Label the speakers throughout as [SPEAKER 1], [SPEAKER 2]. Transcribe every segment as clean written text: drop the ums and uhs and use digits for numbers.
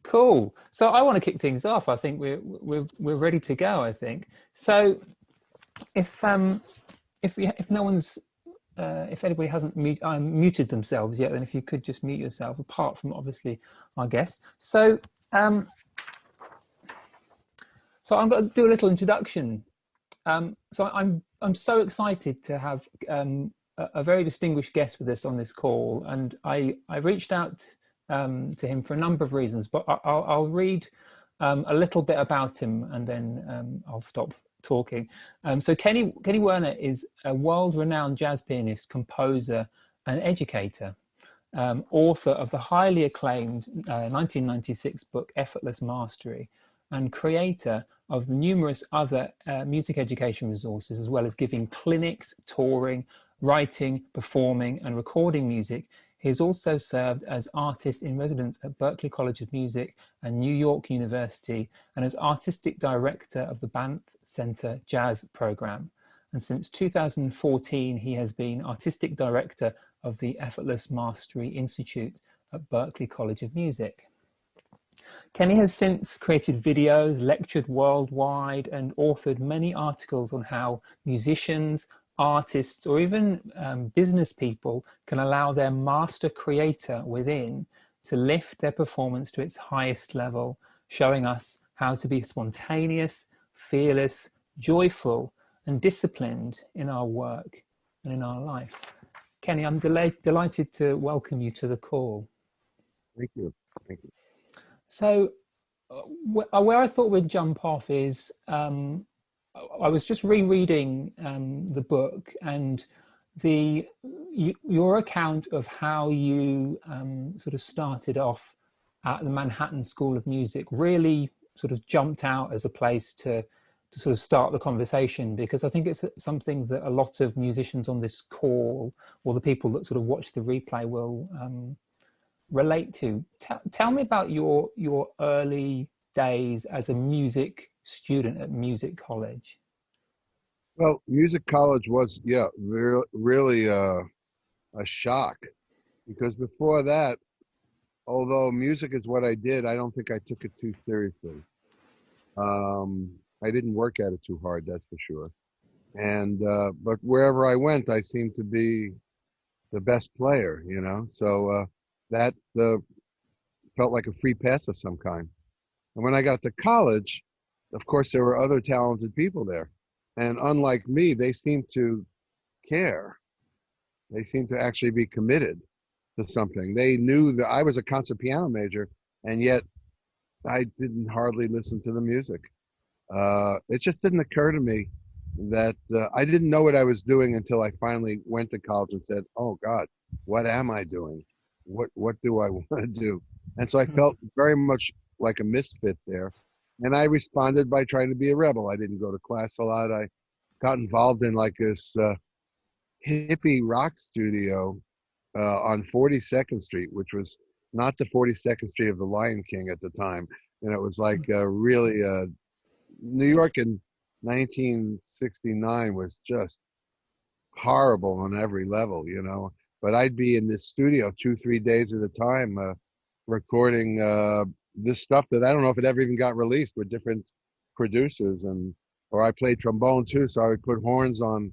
[SPEAKER 1] Cool. So I want to kick things off. I think we're ready to go. I think so. If if no one's if anybody hasn't muted themselves yet, then if you could just mute yourself, apart from obviously our guest. Um, so I'm going to do a little introduction. I'm so excited to have a very distinguished guest with us on this call, and I reached out to him for a number of reasons, but I'll read a little bit about him and then I'll stop talking. So Kenny Werner is a world-renowned jazz pianist, composer, and educator, author of the highly acclaimed 1996 book Effortless Mastery, and creator of numerous other music education resources, as well as giving clinics, touring, writing, performing, and recording music. He has also served as artist in residence at Berklee College of Music and New York University, and as artistic director of the Banff Center Jazz Program. And since 2014, he has been artistic director of the Effortless Mastery Institute at Berklee College of Music. Kenny has since created videos, lectured worldwide, and authored many articles on how musicians, artists, or even business people can allow their master creator within to lift their performance to its highest level, showing us how to be spontaneous, fearless, joyful, and disciplined in our work and in our life. Kenny, I'm delighted to welcome you to the call.
[SPEAKER 2] Thank you. Thank you.
[SPEAKER 1] So where I thought we'd jump off is I was just rereading the book, and your account of how you sort of started off at the Manhattan School of Music really sort of jumped out as a place to sort of start the conversation, because I think it's something that a lot of musicians on this call, or the people that sort of watch the replay, will relate to. Tell me about your early days as a music student at music college.
[SPEAKER 2] Well, music college was, really a shock, because before that, although music is what I did, I don't think I took it too seriously. I didn't work at it too hard, that's for sure. And but wherever I went, I seemed to be the best player, So that felt like a free pass of some kind. And when I got to college, of course, there were other talented people there. And unlike me, they seemed to care. They seemed to actually be committed to something. They knew that I was a concert piano major, and yet I didn't hardly listen to the music. It just didn't occur to me that I didn't know what I was doing until I finally went to college and said, "Oh God, what am I doing? What do I want to do?" And so I felt very much like a misfit there. And I responded by trying to be a rebel. I didn't go to class a lot. I got involved in like this hippie rock studio on 42nd Street, which was not the 42nd Street of the Lion King at the time. And it was like really New York in 1969 was just horrible on every level, But I'd be in this studio 2-3 days at a time recording this stuff that I don't know if it ever even got released with different producers, or I played trombone too, so I would put horns on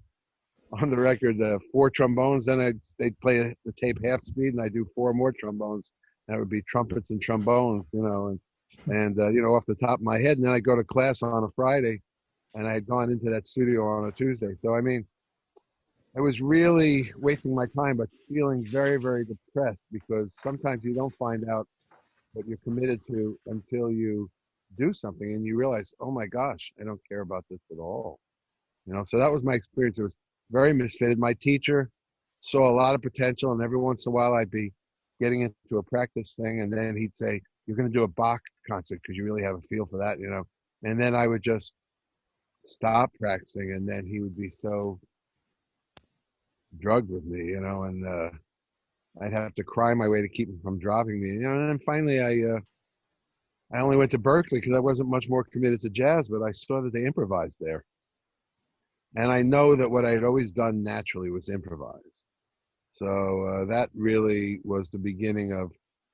[SPEAKER 2] the record, 4 trombones, then they'd play the tape half speed, and I'd do 4 more trombones. That would be trumpets and trombones, and off the top of my head. And then I'd go to class on a Friday, and I had gone into that studio on a Tuesday. So I mean, I was really wasting my time, but feeling very, very depressed, because sometimes you don't find out what you're committed to until you do something and you realize, oh my gosh, I don't care about this at all. So that was my experience. It was very misfitted. My teacher saw a lot of potential, and every once in a while I'd be getting into a practice thing, and then he'd say, "You're going to do a Bach concert because you really have a feel for that," And then I would just stop practicing, and then he would be so drugged with me, and I'd have to cry my way to keep him from dropping me. And then finally I only went to Berklee because I wasn't much more committed to jazz, but I saw that they improvised there. And I know that what I had always done naturally was improvise. So that really was the beginning of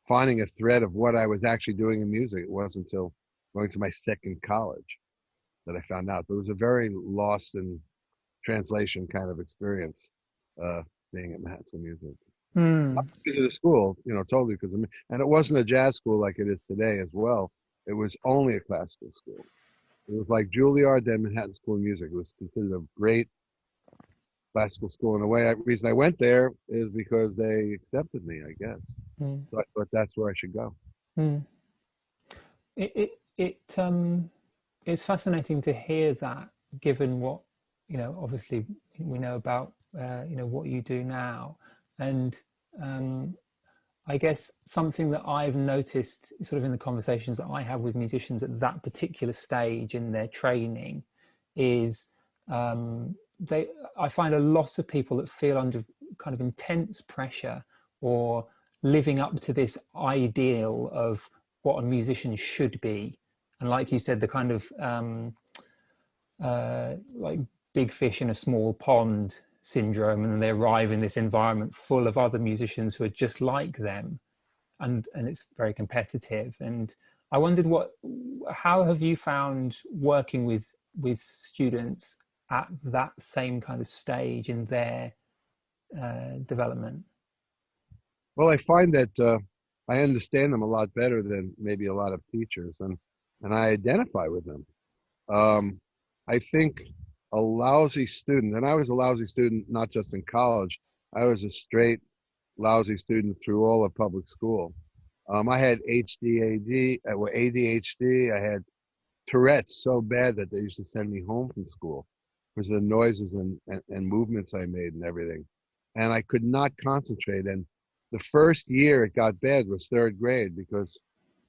[SPEAKER 2] finding a thread of what I was actually doing in music. It wasn't until going to my second college that I found out. But it was a very lost in translation kind of experience, being at Manhattan School of Music. Not
[SPEAKER 1] Mm.
[SPEAKER 2] because of the school, totally because of me. And it wasn't a jazz school like it is today as well. It was only a classical school. It was like Juilliard, then Manhattan School of Music. It was considered a great classical school. And the reason I went there is because they accepted me, I guess.
[SPEAKER 1] Mm.
[SPEAKER 2] So I thought that's where I should go.
[SPEAKER 1] Mm. It it's fascinating to hear that, given what obviously we know about what you do now, and um, I guess something that I've noticed sort of in the conversations that I have with musicians at that particular stage in their training is they I find a lot of people that feel under kind of intense pressure or living up to this ideal of what a musician should be. And like you said, the kind of like big fish in a small pond syndrome, and then they arrive in this environment full of other musicians who are just like them, and it's very competitive. And I wondered how have you found working with students at that same kind of stage in their development?
[SPEAKER 2] Well, I find that I understand them a lot better than maybe a lot of teachers, and I identify with them. I think a lousy student, and I was a lousy student not just in college, I was a straight lousy student through all of public school. I had ADHD. I had Tourette's so bad that they used to send me home from school because of the noises and movements I made and everything. And I could not concentrate. And the first year it got bad was third grade, because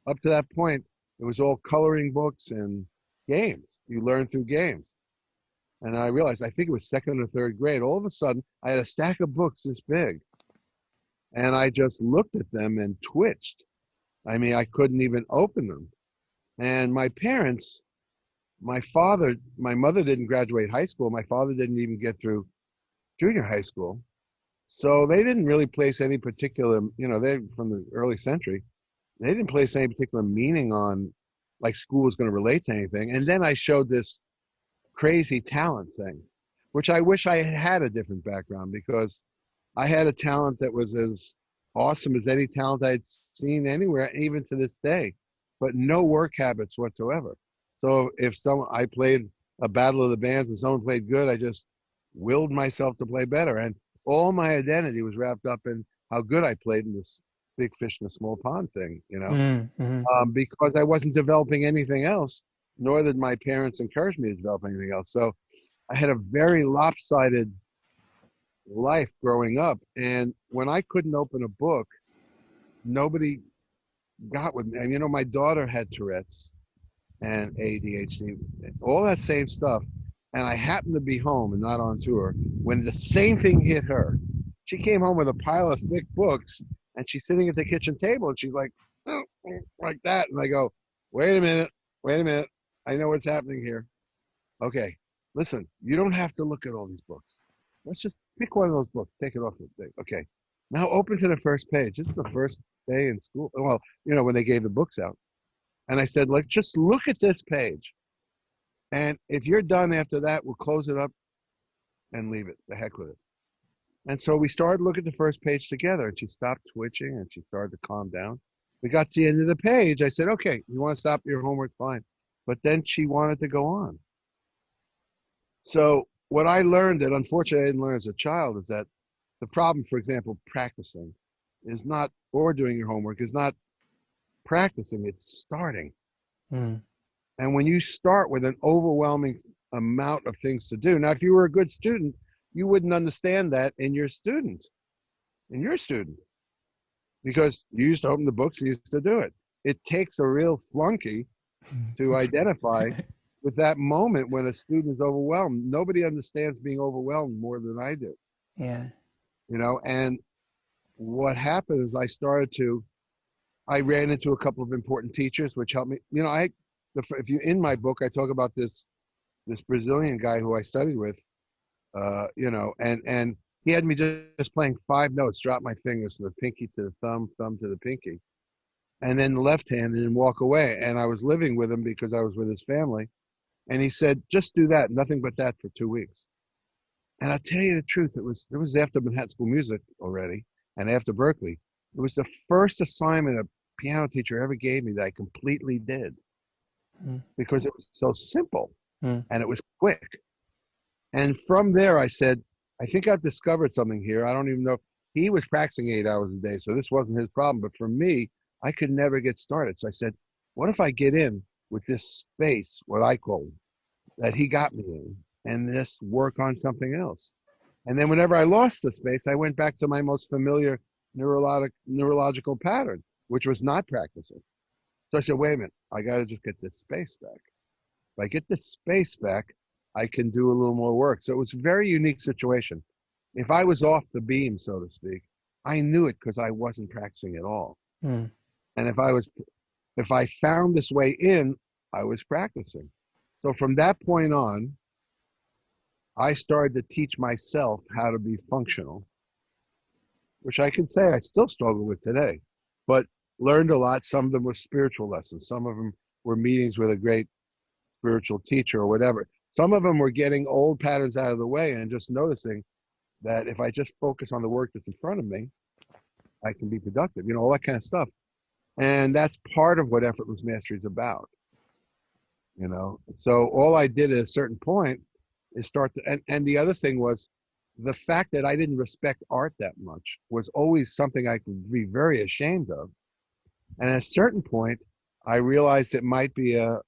[SPEAKER 2] up to that point, it was all coloring books and games. You learn through games. And I realized, I think it was second or third grade, all of a sudden I had a stack of books this big. And I just looked at them and twitched. I mean, I couldn't even open them. And my parents, my mother didn't graduate high school. My father didn't even get through junior high school. So they didn't really place any particular, they're from the early century. They didn't place any particular meaning on like school was going to relate to anything. And then I showed this crazy talent thing, which I wish I had a different background, because I had a talent that was as awesome as any talent I'd seen anywhere, even to this day, but no work habits whatsoever. So if I played a battle of the bands and someone played good, I just willed myself to play better. And all my identity was wrapped up in how good I played in this big fish in a small pond thing,
[SPEAKER 1] Mm-hmm.
[SPEAKER 2] because I wasn't developing anything else, nor did my parents encourage me to develop anything else. So I had a very lopsided life growing up. And when I couldn't open a book, nobody got with me. And, my daughter had Tourette's and ADHD, all that same stuff. And I happened to be home and not on tour when the same thing hit her. She came home with a pile of thick books, and she's sitting at the kitchen table, and she's like, oh, like that. And I go, wait a minute. I know what's happening here. Okay, listen, you don't have to look at all these books. Let's just pick one of those books, take it off the thing. Okay, now open to the first page. This is the first day in school. Well, when they gave the books out. And I said, just look at this page. And if you're done after that, we'll close it up and leave it. The heck with it. And so we started looking at the first page together, and she stopped twitching and she started to calm down. We got to the end of the page. I said, okay, you want to stop your homework? Fine. But then she wanted to go on. So what I learned that unfortunately I didn't learn as a child is that the problem, for example, practicing is not, or doing your homework is not practicing, it's starting.
[SPEAKER 1] Mm.
[SPEAKER 2] And when you start with an overwhelming amount of things to do, now if you were a good student, you wouldn't understand that in your student, because you used to open the books and you used to do it. It takes a real flunky to identify with that moment when a student is overwhelmed. Nobody understands being overwhelmed more than I do.
[SPEAKER 1] Yeah.
[SPEAKER 2] And what happened is I ran into a couple of important teachers, which helped me. If you in my book, I talk about this Brazilian guy who I studied with, and he had me just playing 5 notes, drop my fingers from the pinky to the thumb to the pinky. and then left-handed and walk away. And I was living with him because I was with his family. And he said, just do that, nothing but that for 2 weeks. And I'll tell you the truth, it was after Manhattan School of Music already and after Berkeley. It was the first assignment a piano teacher ever gave me that I completely did because it was so simple and it was quick. And from there, I said, I think I've discovered something here. I don't even know. He was practicing 8 hours a day, so this wasn't his problem. But for me, I could never get started. So I said, what if I get in with this space, what I call that he got me in, and just work on something else? And then whenever I lost the space, I went back to my most familiar neurological pattern, which was not practicing. So I said, wait a minute, I got to just get this space back. If I get this space back, I can do a little more work. So it was a very unique situation. If I was off the beam, so to speak, I knew it because I wasn't practicing at all. And if I found this way in, I was practicing. So from that point on, I started to teach myself how to be functional, which I can say I still struggle with today, but learned a lot. Some of them were spiritual lessons. Some of them were meetings with a great spiritual teacher or whatever. Some of them were getting old patterns out of the way and just noticing that if I just focus on the work that's in front of me, I can be productive, all that kind of stuff. And that's part of what Effortless Mastery is about, So all I did at a certain point is start to, and the other thing was the fact that I didn't respect art that much was always something I could be very ashamed of. And at a certain point, I realized it might be a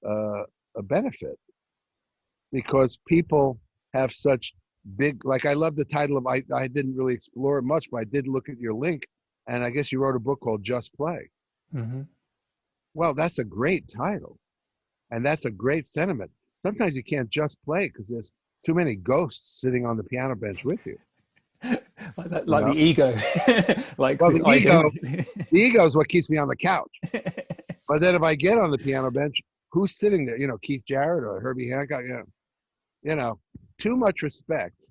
[SPEAKER 2] benefit because people have such big, like I love the title of, I didn't really explore it much, but I did look at your link, and I guess you wrote a book called Just Play. Well, that's a great title, and that's a great sentiment. Sometimes you can't just play because there's too many ghosts sitting on the piano bench with you.
[SPEAKER 1] Like that, like the ego, like
[SPEAKER 2] well,
[SPEAKER 1] this
[SPEAKER 2] the ego is what keeps me on the couch. But then if I get on the piano bench, who's sitting there? Keith Jarrett or Herbie Hancock. Too much respect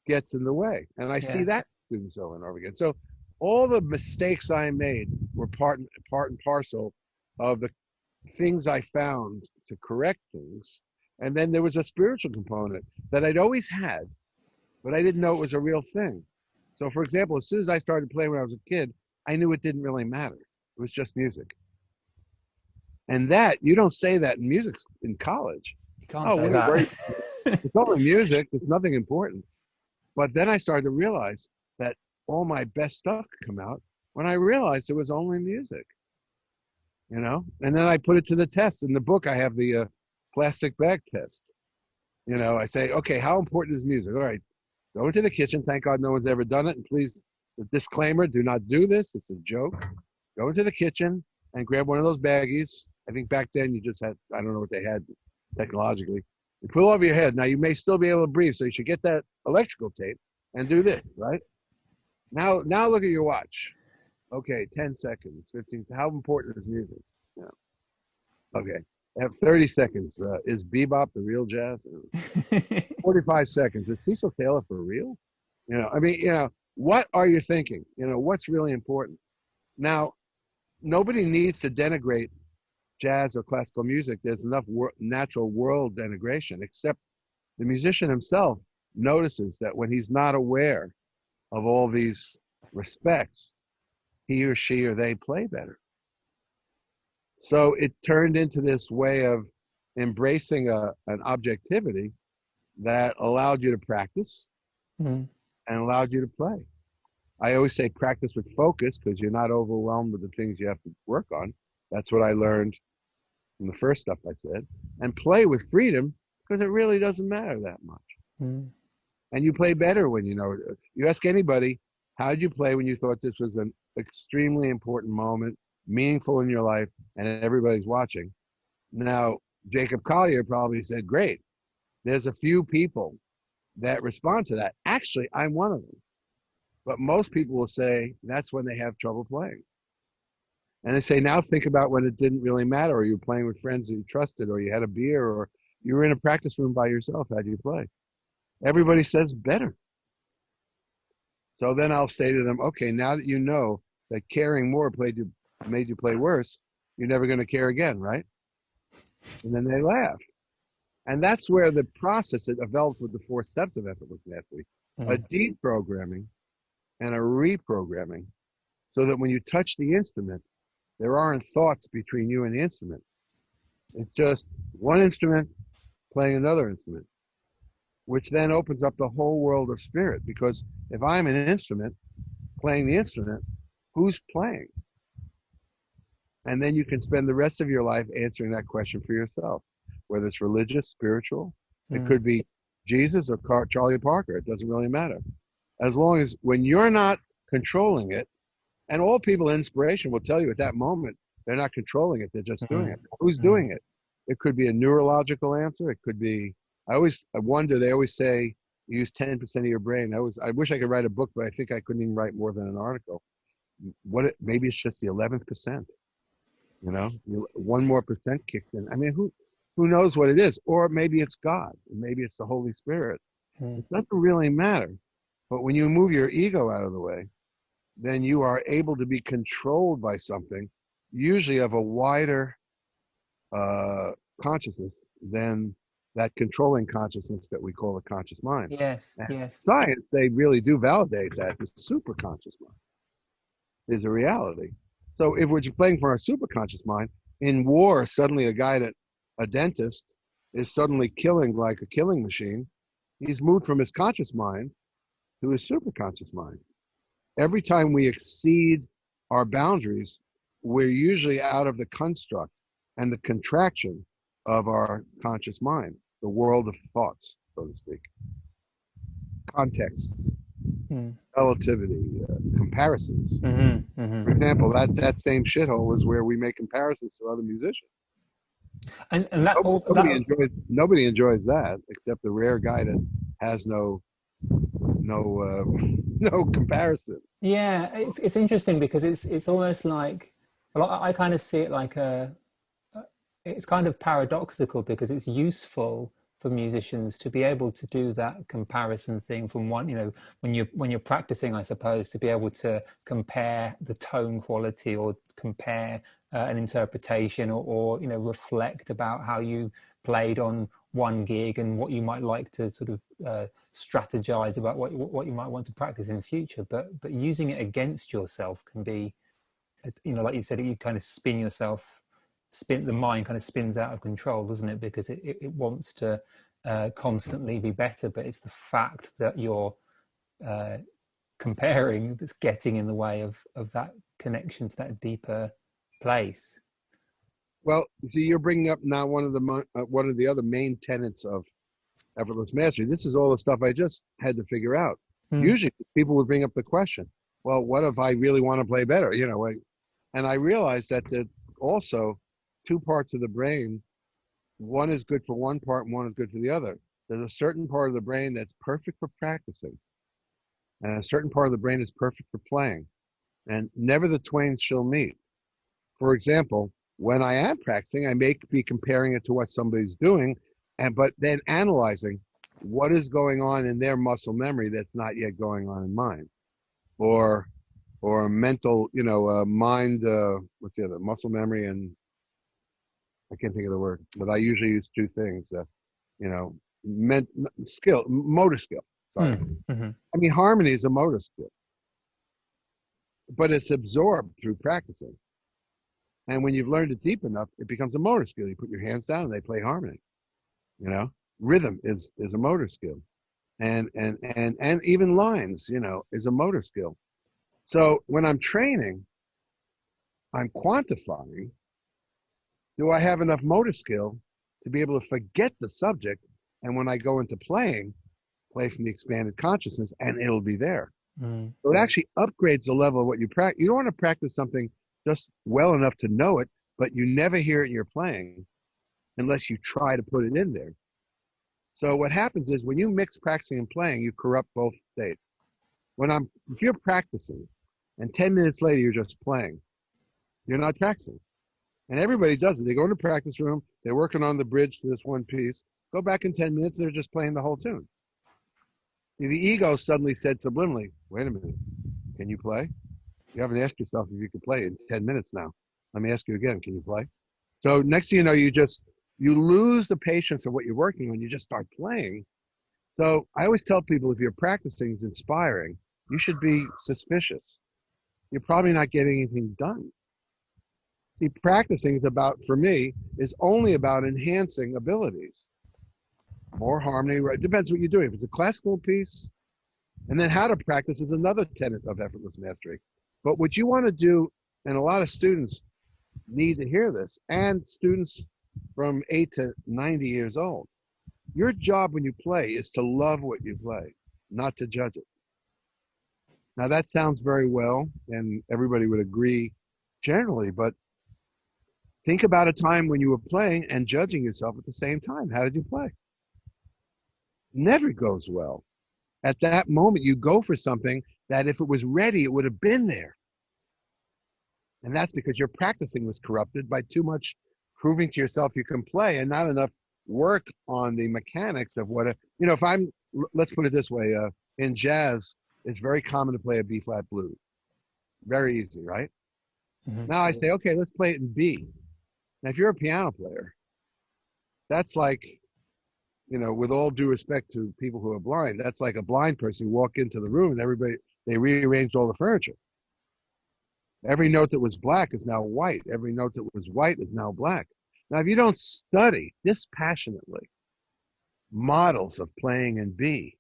[SPEAKER 2] gets in the way, and I see that students over and over again. So all the mistakes I made were part and parcel of the things I found to correct things. And then there was a spiritual component that I'd always had, but I didn't know it was a real thing. So for example, as soon as I started playing when I was a kid, I knew it didn't really matter. It was just music. And that, you don't say that in music in college.
[SPEAKER 1] You can't say that.
[SPEAKER 2] It's only music. It's nothing important. But then I started to realize that all my best stuff could come out when I realized it was only music. And then I put it to the test. In the book, I have the plastic bag test. I say, okay, how important is music? All right, go into the kitchen. Thank God no one's ever done it. And please, the disclaimer, do not do this. It's a joke. Go into the kitchen and grab one of those baggies. I think back then you just had, I don't know what they had technologically. You put it over your head. Now you may still be able to breathe, so you should get that electrical tape and do this, right? Now look at your watch. Okay, 10 seconds, 15. How important is music? Yeah. Okay. I have 30 seconds. Is bebop the real jazz? 45 seconds. Is Cecil Taylor for real? What are you thinking? What's really important? Now, nobody needs to denigrate jazz or classical music. There's enough natural world denigration, except the musician himself notices that when he's not aware of all these respects, he or she or they play better. So it turned into this way of embracing an objectivity that allowed you to practice and allowed you to play. I always say practice with focus because you're not overwhelmed with the things you have to work on. That's what I learned from the first stuff I said. And play with freedom because it really doesn't matter that much. And you play better when you know. You ask anybody, how did you play when you thought this was an extremely important moment, meaningful in your life, and everybody's watching? Now, Jacob Collier probably said, great. There's a few people that respond to that. Actually, I'm one of them. But most people will say that's when they have trouble playing. And they say, now think about when it didn't really matter, or you were playing with friends that you trusted, or you had a beer, or you were in a practice room by yourself. How do you play? Everybody says better. So then I'll say to them, okay, now that you know that caring more played you made you play worse, you're never going to care again, right? And then they laugh. And that's where the process that develops with the 4 steps of effortless mastery, a
[SPEAKER 1] Mm.
[SPEAKER 2] deprogramming and a reprogramming, so that when you touch the instrument, there aren't thoughts between you and the instrument. It's just one instrument playing another instrument, which then opens up the whole world of spirit. Because if I'm an instrument playing the instrument, who's playing? And then you can spend the rest of your life answering that question for yourself, whether it's religious, spiritual. It
[SPEAKER 1] Mm.
[SPEAKER 2] could be Jesus or Charlie Parker. It doesn't really matter. As long as when you're not controlling it, and all people in inspiration will tell you at that moment, they're not controlling it, they're just doing
[SPEAKER 1] Mm.
[SPEAKER 2] it. Who's
[SPEAKER 1] Mm.
[SPEAKER 2] doing it? It could be a neurological answer. It could be, I wonder, they always say, use 10% of your brain. I wish I could write a book, but I think I couldn't even write more than an article. Maybe it's just the 11%. One more percent kicked in. I mean, who knows what it is? Or maybe it's God, and maybe it's the Holy Spirit.
[SPEAKER 1] Mm.
[SPEAKER 2] It doesn't really matter. But when you move your ego out of the way, then you are able to be controlled by something, usually of a wider consciousness than that controlling consciousness that we call the conscious mind.
[SPEAKER 1] Yes,
[SPEAKER 2] And
[SPEAKER 1] yes.
[SPEAKER 2] science, they really do validate that the superconscious mind is a reality. So if we're playing for our superconscious mind, in war, suddenly a dentist is suddenly killing like a killing machine. He's moved from his conscious mind to his superconscious mind. Every time we exceed our boundaries, we're usually out of the construct and the contraction of our conscious mind, the world of thoughts, so to speak. Contexts,
[SPEAKER 1] Mm.
[SPEAKER 2] relativity, comparisons.
[SPEAKER 1] Mm-hmm.
[SPEAKER 2] For
[SPEAKER 1] Mm-hmm.
[SPEAKER 2] example, that same shithole is where we make comparisons to other musicians.
[SPEAKER 1] And that all that
[SPEAKER 2] Nobody enjoys that except the rare guy that has no no comparison.
[SPEAKER 1] yeah, it's interesting because it's almost like, well, I kind of see it like it's kind of paradoxical because it's useful for musicians to be able to do that comparison thing from one, when you're practicing, I suppose, to be able to compare the tone quality or compare an interpretation or reflect about how you played on one gig and what you might like to sort of strategize about what you might want to practice in the future. But using it against yourself can be, like you said, you kind of the mind kind of spins out of control, doesn't it? Because it wants to constantly be better, but it's the fact that you're comparing that's getting in the way of that connection to that deeper place.
[SPEAKER 2] Well, see, you're bringing up now one of the other main tenets of effortless mastery. This is all the stuff I just had to figure out.
[SPEAKER 1] Mm.
[SPEAKER 2] Usually, people would bring up the question, "Well, what if I really want to play better?" And I realized that there's also 2 parts of the brain. One is good for one part, and one is good for the other. There's a certain part of the brain that's perfect for practicing, and a certain part of the brain is perfect for playing. And never the twain shall meet. For example, when I am practicing, I may be comparing it to what somebody's doing, but then analyzing what is going on in their muscle memory that's not yet going on in mine, or mental, mind. What's the other? Muscle memory, and I can't think of the word, but I usually use 2 things. You know, motor skill. Sorry,
[SPEAKER 1] Mm. Mm-hmm.
[SPEAKER 2] I mean harmony is a motor skill, but it's absorbed through practicing. And when you've learned it deep enough, it becomes a motor skill. You put your hands down and they play harmony. Rhythm is a motor skill, and even lines, is a motor skill. So when I'm training, I'm quantifying. Do I have enough motor skill to be able to forget the subject? And when I go into playing, play from the expanded consciousness, and it'll be there.
[SPEAKER 1] Mm.
[SPEAKER 2] So it actually upgrades the level of what you practice. You don't want to practice something just well enough to know it, but you never hear it in your playing unless you try to put it in there. So what happens is when you mix practicing and playing, you corrupt both states. If you're practicing and 10 minutes later you're just playing, you're not practicing. And everybody does it. They go in the practice room, they're working on the bridge to this one piece, go back in 10 minutes, they're just playing the whole tune. The ego suddenly said subliminally, wait a minute, can you play? You haven't asked yourself if you could play in 10 minutes now. Let me ask you again, can you play? So next thing you know, you lose the patience of what you're working on. You just start playing. So I always tell people, if your practicing is inspiring, you should be suspicious. You're probably not getting anything done. See, practicing is about, for me, is only about enhancing abilities. More harmony, right? Depends what you're doing. If it's a classical piece, and then how to practice is another tenet of effortless mastery. But what you want to do, and a lot of students need to hear this, and students from 8 to 90 years old, your job when you play is to love what you play, not to judge it. Now that sounds very well, and everybody would agree generally, but think about a time when you were playing and judging yourself at the same time. How did you play? Never goes well. At that moment, you go for something that if it was ready, it would have been there. And that's because your practicing was corrupted by too much proving to yourself you can play and not enough work on the mechanics of what, let's put it this way, in jazz, it's very common to play a B-flat blues. Very easy, right? Mm-hmm. Now I say, okay, let's play it in B. Now, if you're a piano player, that's like, with all due respect to people who are blind, that's like a blind person who walk into the room and they rearranged all the furniture. Every note that was black is now white. Every note that was white is now black. Now, if you don't study dispassionately models of playing in B,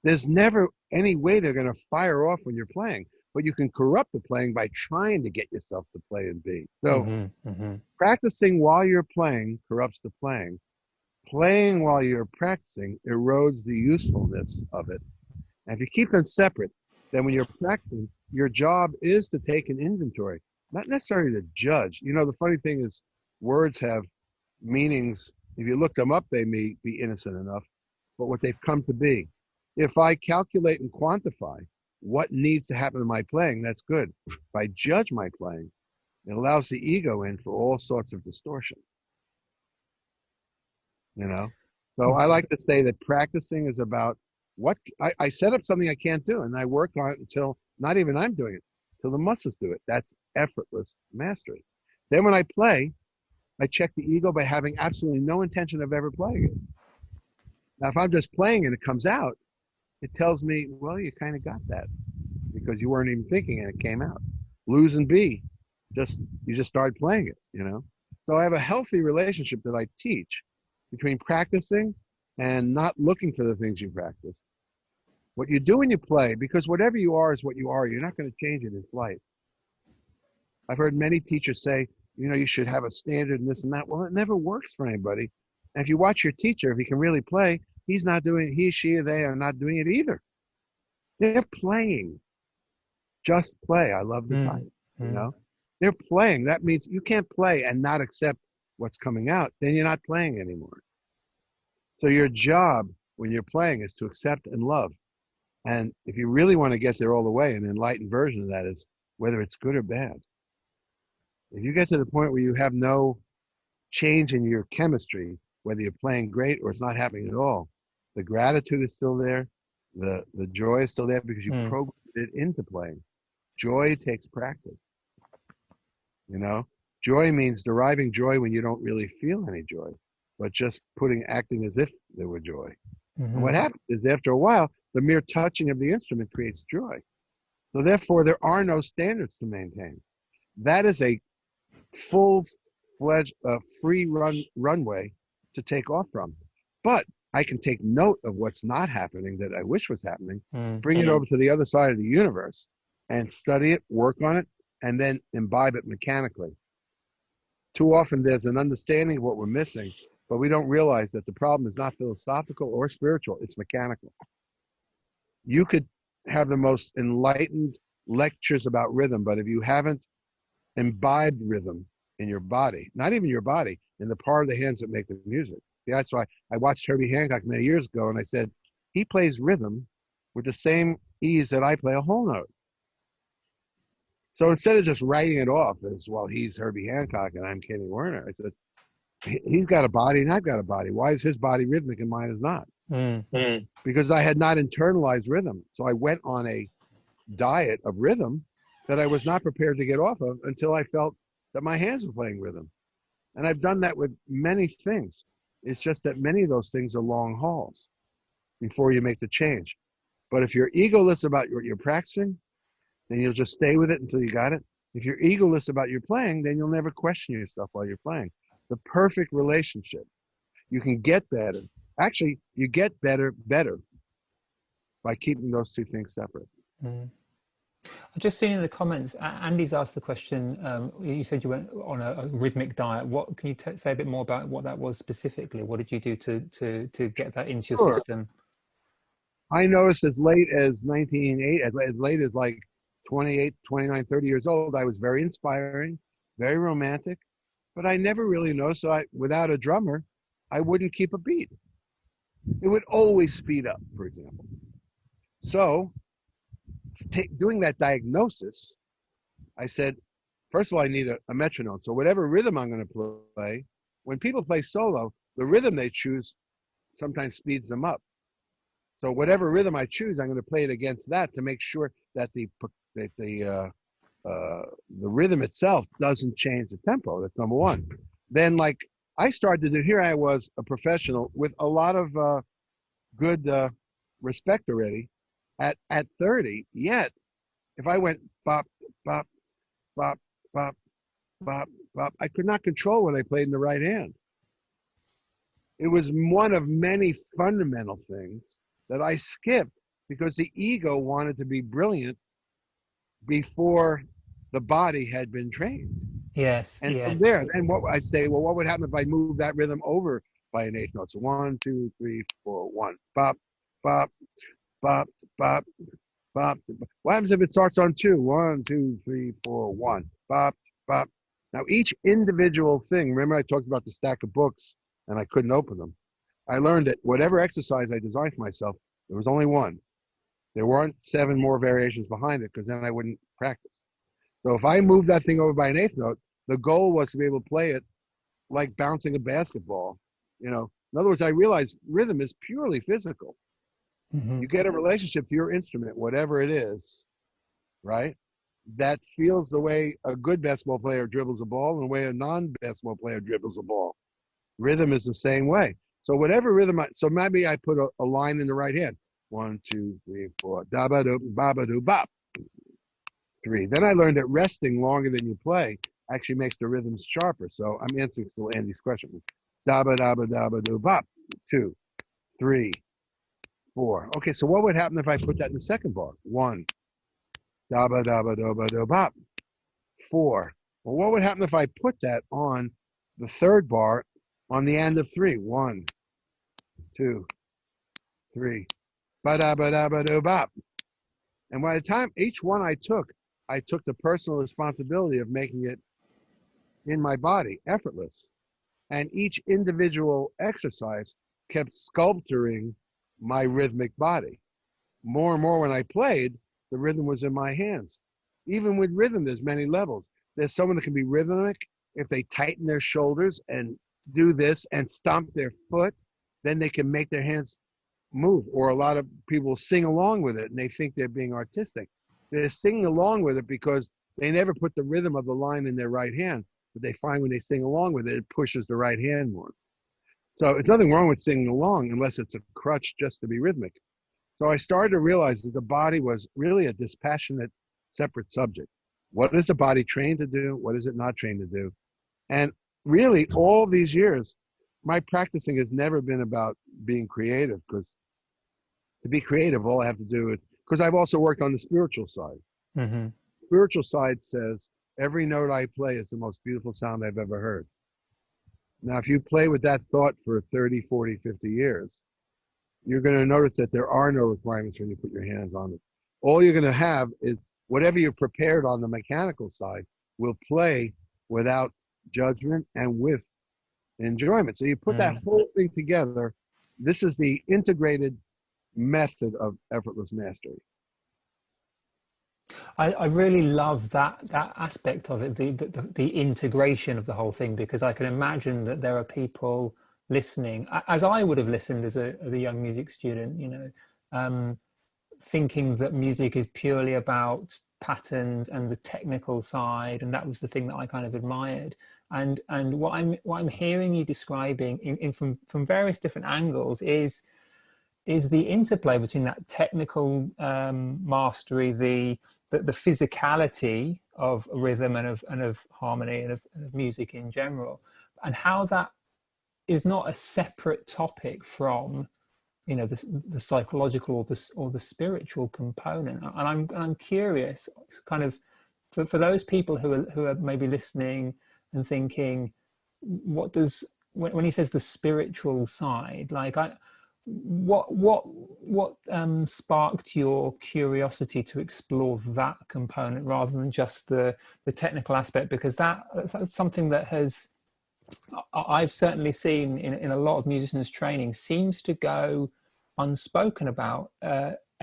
[SPEAKER 2] there's never any way they're going to fire off when you're playing, but you can corrupt the playing by trying to get yourself to play in B. So practicing while you're playing corrupts the playing. Playing while you're practicing erodes the usefulness of it. And if you keep them separate, then when you're practicing, your job is to take an inventory, not necessarily to judge. The funny thing is words have meanings. If you look them up, they may be innocent enough, but what they've come to be. If I calculate and quantify what needs to happen in my playing, that's good. If I judge my playing, it allows the ego in for all sorts of distortion. So I like to say that practicing is about what I set up something I can't do, and I work on it until not even I'm doing it, till the muscles do it. That's effortless mastery. Then when I play, I check the ego by having absolutely no intention of ever playing it. Now, if I'm just playing and it comes out, it tells me, well, you kind of got that because you weren't even thinking and it came out. Blues and B, you just started playing it, So I have a healthy relationship that I teach between practicing and not looking for the things you practice. What you do when you play, because whatever you are is what you are, you're not going to change it in flight. I've heard many teachers say, you should have a standard and this and that. Well, it never works for anybody. And if you watch your teacher, if he can really play, he's not doing it. He, she, or they are not doing it either. They're playing. Just play. I love the title, They're playing. That means you can't play and not accept what's coming out, then you're not playing anymore. So your job when you're playing is to accept and love. And if you really want to get there all the way, an enlightened version of that is whether it's good or bad. If you get to the point where you have no change in your chemistry, whether you're playing great or it's not happening at all, the gratitude is still there, the joy is still there because you programmed it into playing. Joy takes practice. Joy means deriving joy when you don't really feel any joy, but just acting as if there were joy. Mm-hmm. And what happens is after a while, the mere touching of the instrument creates joy. So therefore, there are no standards to maintain. That is a full-fledged, free runway to take off from. But I can take note of what's not happening that I wish was happening, bring it over to the other side of the universe, and study it, work on it, and then imbibe it mechanically. Too often there's an understanding of what we're missing, but we don't realize that the problem is not philosophical or spiritual, it's mechanical. You could have the most enlightened lectures about rhythm, but if you haven't imbibed rhythm in your body, not even your body, in the part of the hands that make the music. See, that's why I watched Herbie Hancock many years ago, and I said, he plays rhythm with the same ease that I play a whole note. So instead of just writing it off as, well, he's Herbie Hancock and I'm Kenny Werner, I said, he's got a body and I've got a body. Why is his body rhythmic and mine is not? Because I had not internalized rhythm. So I went on a diet of rhythm that I was not prepared to get off of until I felt that my hands were playing rhythm. And I've done that with many things. It's just that many of those things are long hauls before you make the change. But if you're egoless about what you're practicing, then you'll just stay with it until you got it. If you're egoless about your playing, then you'll never question yourself while you're playing. The perfect relationship. You can get better. Actually, you get better by keeping those two things separate.
[SPEAKER 1] Mm. I've just seen in the comments, Andy's asked the question, you said you went on a rhythmic diet. What can you say a bit more about what that was specifically? What did you do to get that into your
[SPEAKER 2] Sure.
[SPEAKER 1] system?
[SPEAKER 2] I noticed as late as 1980, as late as like 28, 29, 30 years old, I was very inspiring, very romantic, but I never really noticed that without a drummer, I wouldn't keep a beat. It would always speed up, for example. So doing that diagnosis, I said, first of all, I need a metronome. So whatever rhythm I'm going to play, when people play solo, the rhythm they choose sometimes speeds them up. So whatever rhythm I choose, I'm going to play it against that to make sure that the rhythm itself doesn't change the tempo. That's number one. Then, like, I started to do, here I was a professional with a lot of good respect already at 30. Yet, if I went bop, bop, bop, bop, bop, bop, I could not control what I played in the right hand. It was one of many fundamental things that I skipped because the ego wanted to be brilliant before the body had been trained.
[SPEAKER 1] Yes.
[SPEAKER 2] And
[SPEAKER 1] Yes.
[SPEAKER 2] from there, then what I say, well, what would happen if I move that rhythm over by an eighth note? So 1, 2, 3, 4, 1, bop, bop, bop, bop, bop. What happens if it starts on 2? 1, 2, 3, 4, 1, bop, bop. Now each individual thing, remember I talked about the stack of books and I couldn't open them. I learned that whatever exercise I designed for myself, there was only one. There weren't 7 more variations behind it because then I wouldn't practice. So if I moved that thing over by an eighth note, the goal was to be able to play it like bouncing a basketball. You know, in other words, I realized rhythm is purely physical.
[SPEAKER 1] Mm-hmm.
[SPEAKER 2] You get a relationship to your instrument, whatever it is, right? That feels the way a good basketball player dribbles a ball and the way a non-basketball player dribbles a ball. Rhythm is the same way. So whatever rhythm, so maybe I put a line in the right hand. 1, 2, 3, 4, da ba do ba ba do bop. 3. Then I learned that resting longer than you play actually makes the rhythms sharper. So I'm answering still Andy's question. Da ba da ba da ba do bop. 2, 3, 4. Okay, so what would happen if I put that in the second bar? 1, da ba da ba do ba do bop. 4. Well, what would happen if I put that on the third bar on the end of 3? 1, 2, 3. Ba da ba da ba do bop. And by the time each one I took the personal responsibility of making it in my body, effortless. And each individual exercise kept sculpturing my rhythmic body. More and more when I played, the rhythm was in my hands. Even with rhythm, there's many levels. There's someone that can be rhythmic if they tighten their shoulders and do this and stomp their foot, then they can make their hands move. Or a lot of people sing along with it and they think they're being artistic. They're singing along with it because they never put the rhythm of the line in their right hand, but they find when they sing along with it, it pushes the right hand more. So it's nothing wrong with singing along unless it's a crutch just to be rhythmic. So I started to realize that the body was really a dispassionate, separate subject. What is the body trained to do? What is it not trained to do? And really, all these years, my practicing has never been about being creative, because to be creative, all I have to do is, because I've also worked on the spiritual side.
[SPEAKER 1] Mm-hmm.
[SPEAKER 2] Spiritual side says, every note I play is the most beautiful sound I've ever heard. Now, if you play with that thought for 30, 40, 50 years, you're going to notice that there are no requirements when you put your hands on it. All you're going to have is whatever you've prepared on the mechanical side will play without judgment and with enjoyment. So you put that whole thing together. This is the integrated method of effortless mastery.
[SPEAKER 1] I really love that aspect of it, the integration of the whole thing, because I can imagine that there are people listening, as I would have listened as a young music student, you know, thinking that music is purely about patterns and the technical side, and that was the thing that I kind of admired. And what I'm hearing you describing in from various different angles is the interplay between that technical mastery, the physicality of rhythm and of harmony and of music in general, and how that is not a separate topic from, you know, the psychological or the spiritual component. And I'm curious, kind of, for those people who are maybe listening and thinking, what does, when he says the spiritual side, like, what sparked your curiosity to explore that component rather than just the technical aspect? Because that's something that I've certainly seen in a lot of musicians training seems to go unspoken about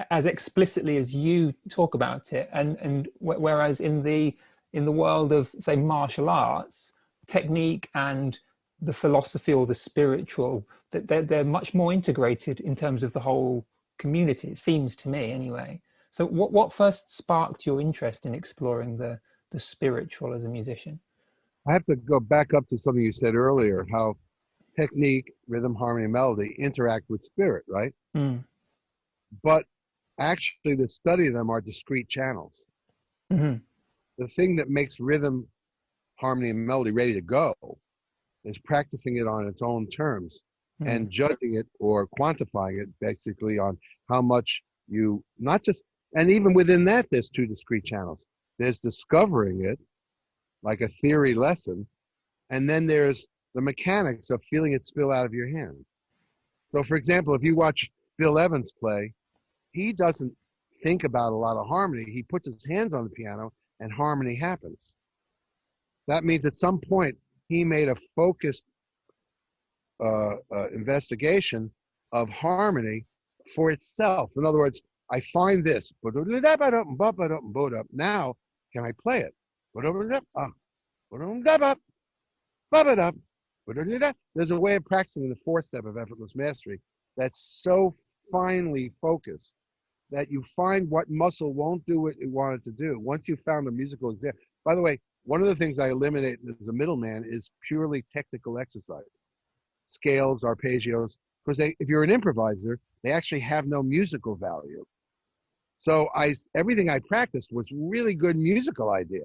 [SPEAKER 1] as explicitly as you talk about it, and whereas in the world of, say, martial arts, technique and the philosophy or the spiritual, that they're much more integrated in terms of the whole community, it seems to me anyway. So what first sparked your interest in exploring the spiritual as a musician?
[SPEAKER 2] I have to go back up to something you said earlier, how technique, rhythm, harmony, melody interact with spirit, right?
[SPEAKER 1] Mm.
[SPEAKER 2] But actually, the study of them are discrete channels.
[SPEAKER 1] Mm-hmm.
[SPEAKER 2] The thing that makes rhythm, harmony, and melody ready to go is practicing it on its own terms and judging it or quantifying it basically on how much you, not just, and even within that, there's two discrete channels. There's discovering it, like a theory lesson, and then there's the mechanics of feeling it spill out of your hands. So, for example, if you watch Bill Evans play, he doesn't think about a lot of harmony. He puts his hands on the piano and harmony happens. That means at some point he made a focused investigation of harmony for itself. In other words, I find this. Now, can I play it? There's a way of practicing the fourth step of effortless mastery that's so finely focused that you find what muscle won't do what you want it to do. Once you've found a musical example. By the way, one of the things I eliminate as a middleman is purely technical exercise. Scales, arpeggios, because if you're an improviser, they actually have no musical value. So everything I practiced was really good musical idea.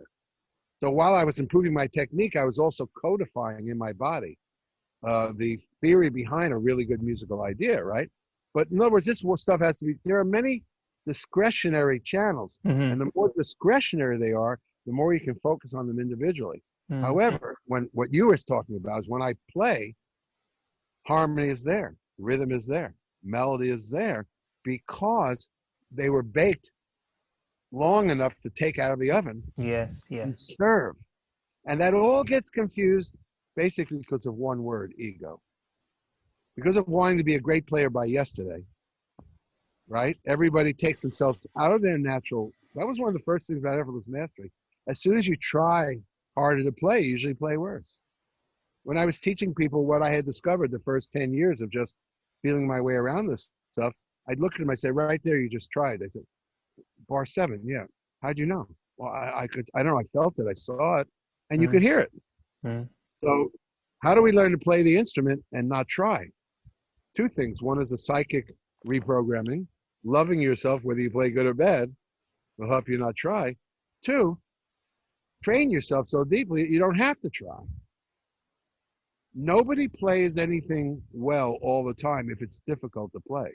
[SPEAKER 2] So while I was improving my technique, I was also codifying in my body the theory behind a really good musical idea, right? But in other words, this stuff has to be, there are many discretionary channels, and the more discretionary they are, the more you can focus on them individually. However, what you were talking about is when I play, harmony is there, rhythm is there, melody is there, because they were baked long enough to take out of the oven and serve. And that all gets confused basically because of one word, ego. Because of wanting to be a great player by yesterday, right? Everybody takes themselves out of their natural. That was one of the first things about effortless mastery. As soon as you try harder to play, you usually play worse. When I was teaching people what I had discovered the first 10 years of just feeling my way around this stuff, I'd look at them, I'd say, right there, you just tried. They said, bar 7, yeah. How'd you know? Well, I don't know, I felt it, I saw it, and you could hear it. So how do we learn to play the instrument and not try? Two things. One is a psychic reprogramming, loving yourself, whether you play good or bad, will help you not try. Two, train yourself so deeply you don't have to try. Nobody plays anything well all the time if it's difficult to play.